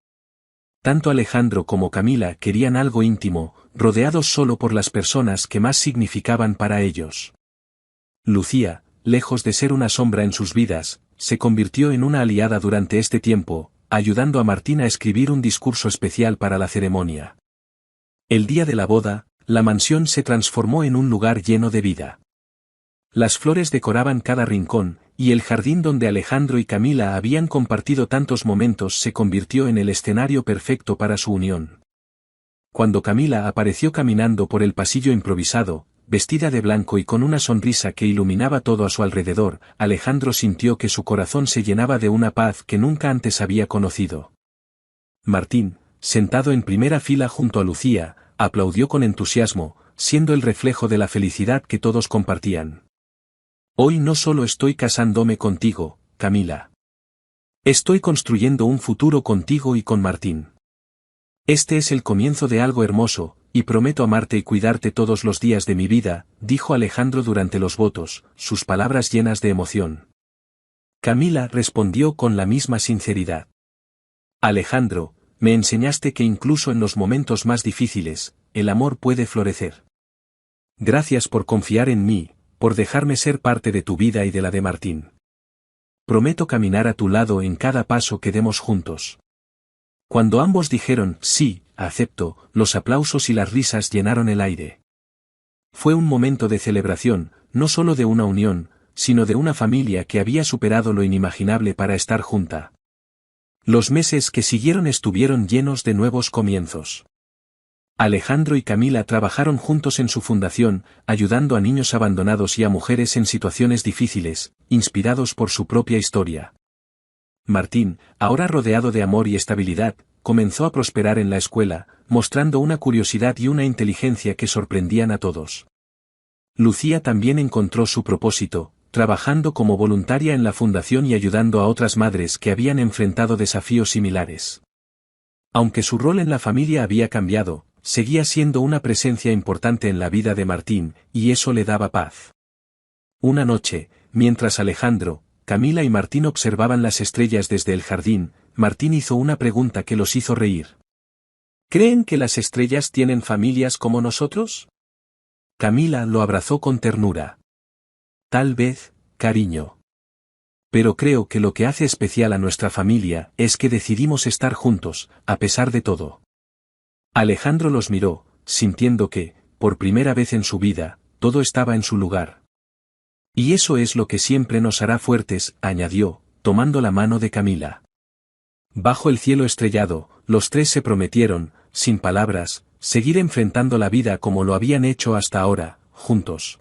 Speaker 1: Tanto Alejandro como Camila querían algo íntimo, rodeados solo por las personas que más significaban para ellos. Lucía, lejos de ser una sombra en sus vidas, se convirtió en una aliada durante este tiempo, ayudando a Martín a escribir un discurso especial para la ceremonia. El día de la boda, la mansión se transformó en un lugar lleno de vida. Las flores decoraban cada rincón, y el jardín donde Alejandro y Camila habían compartido tantos momentos se convirtió en el escenario perfecto para su unión. Cuando Camila apareció caminando por el pasillo improvisado, vestida de blanco y con una sonrisa que iluminaba todo a su alrededor, Alejandro sintió que su corazón se llenaba de una paz que nunca antes había conocido. Martín, sentado en primera fila junto a Lucía, aplaudió con entusiasmo, siendo el reflejo de la felicidad que todos compartían. «Hoy no solo estoy casándome contigo, Camila. Estoy construyendo un futuro contigo y con Martín. Este es el comienzo de algo hermoso, y prometo amarte y cuidarte todos los días de mi vida», dijo Alejandro durante los votos, sus palabras llenas de emoción. Camila respondió con la misma sinceridad. «Alejandro, me enseñaste que incluso en los momentos más difíciles, el amor puede florecer. Gracias por confiar en mí, por dejarme ser parte de tu vida y de la de Martín. Prometo caminar a tu lado en cada paso que demos juntos». Cuando ambos dijeron «sí, acepto», los aplausos y las risas llenaron el aire. Fue un momento de celebración, no solo de una unión, sino de una familia que había superado lo inimaginable para estar junta. Los meses que siguieron estuvieron llenos de nuevos comienzos. Alejandro y Camila trabajaron juntos en su fundación, ayudando a niños abandonados y a mujeres en situaciones difíciles, inspirados por su propia historia. Martín, ahora rodeado de amor y estabilidad, comenzó a prosperar en la escuela, mostrando una curiosidad y una inteligencia que sorprendían a todos. Lucía también encontró su propósito, trabajando como voluntaria en la fundación y ayudando a otras madres que habían enfrentado desafíos similares. Aunque su rol en la familia había cambiado, seguía siendo una presencia importante en la vida de Martín, y eso le daba paz. Una noche, mientras Alejandro, Camila y Martín observaban las estrellas desde el jardín, Martín hizo una pregunta que los hizo reír. ¿Creen que las estrellas tienen familias como nosotros? Camila lo abrazó con ternura. Tal vez, cariño. Pero creo que lo que hace especial a nuestra familia es que decidimos estar juntos, a pesar de todo. Alejandro los miró, sintiendo que, por primera vez en su vida, todo estaba en su lugar. Y eso es lo que siempre nos hará fuertes, añadió, tomando la mano de Camila. Bajo el cielo estrellado, los tres se prometieron, sin palabras, seguir enfrentando la vida como lo habían hecho hasta ahora, juntos.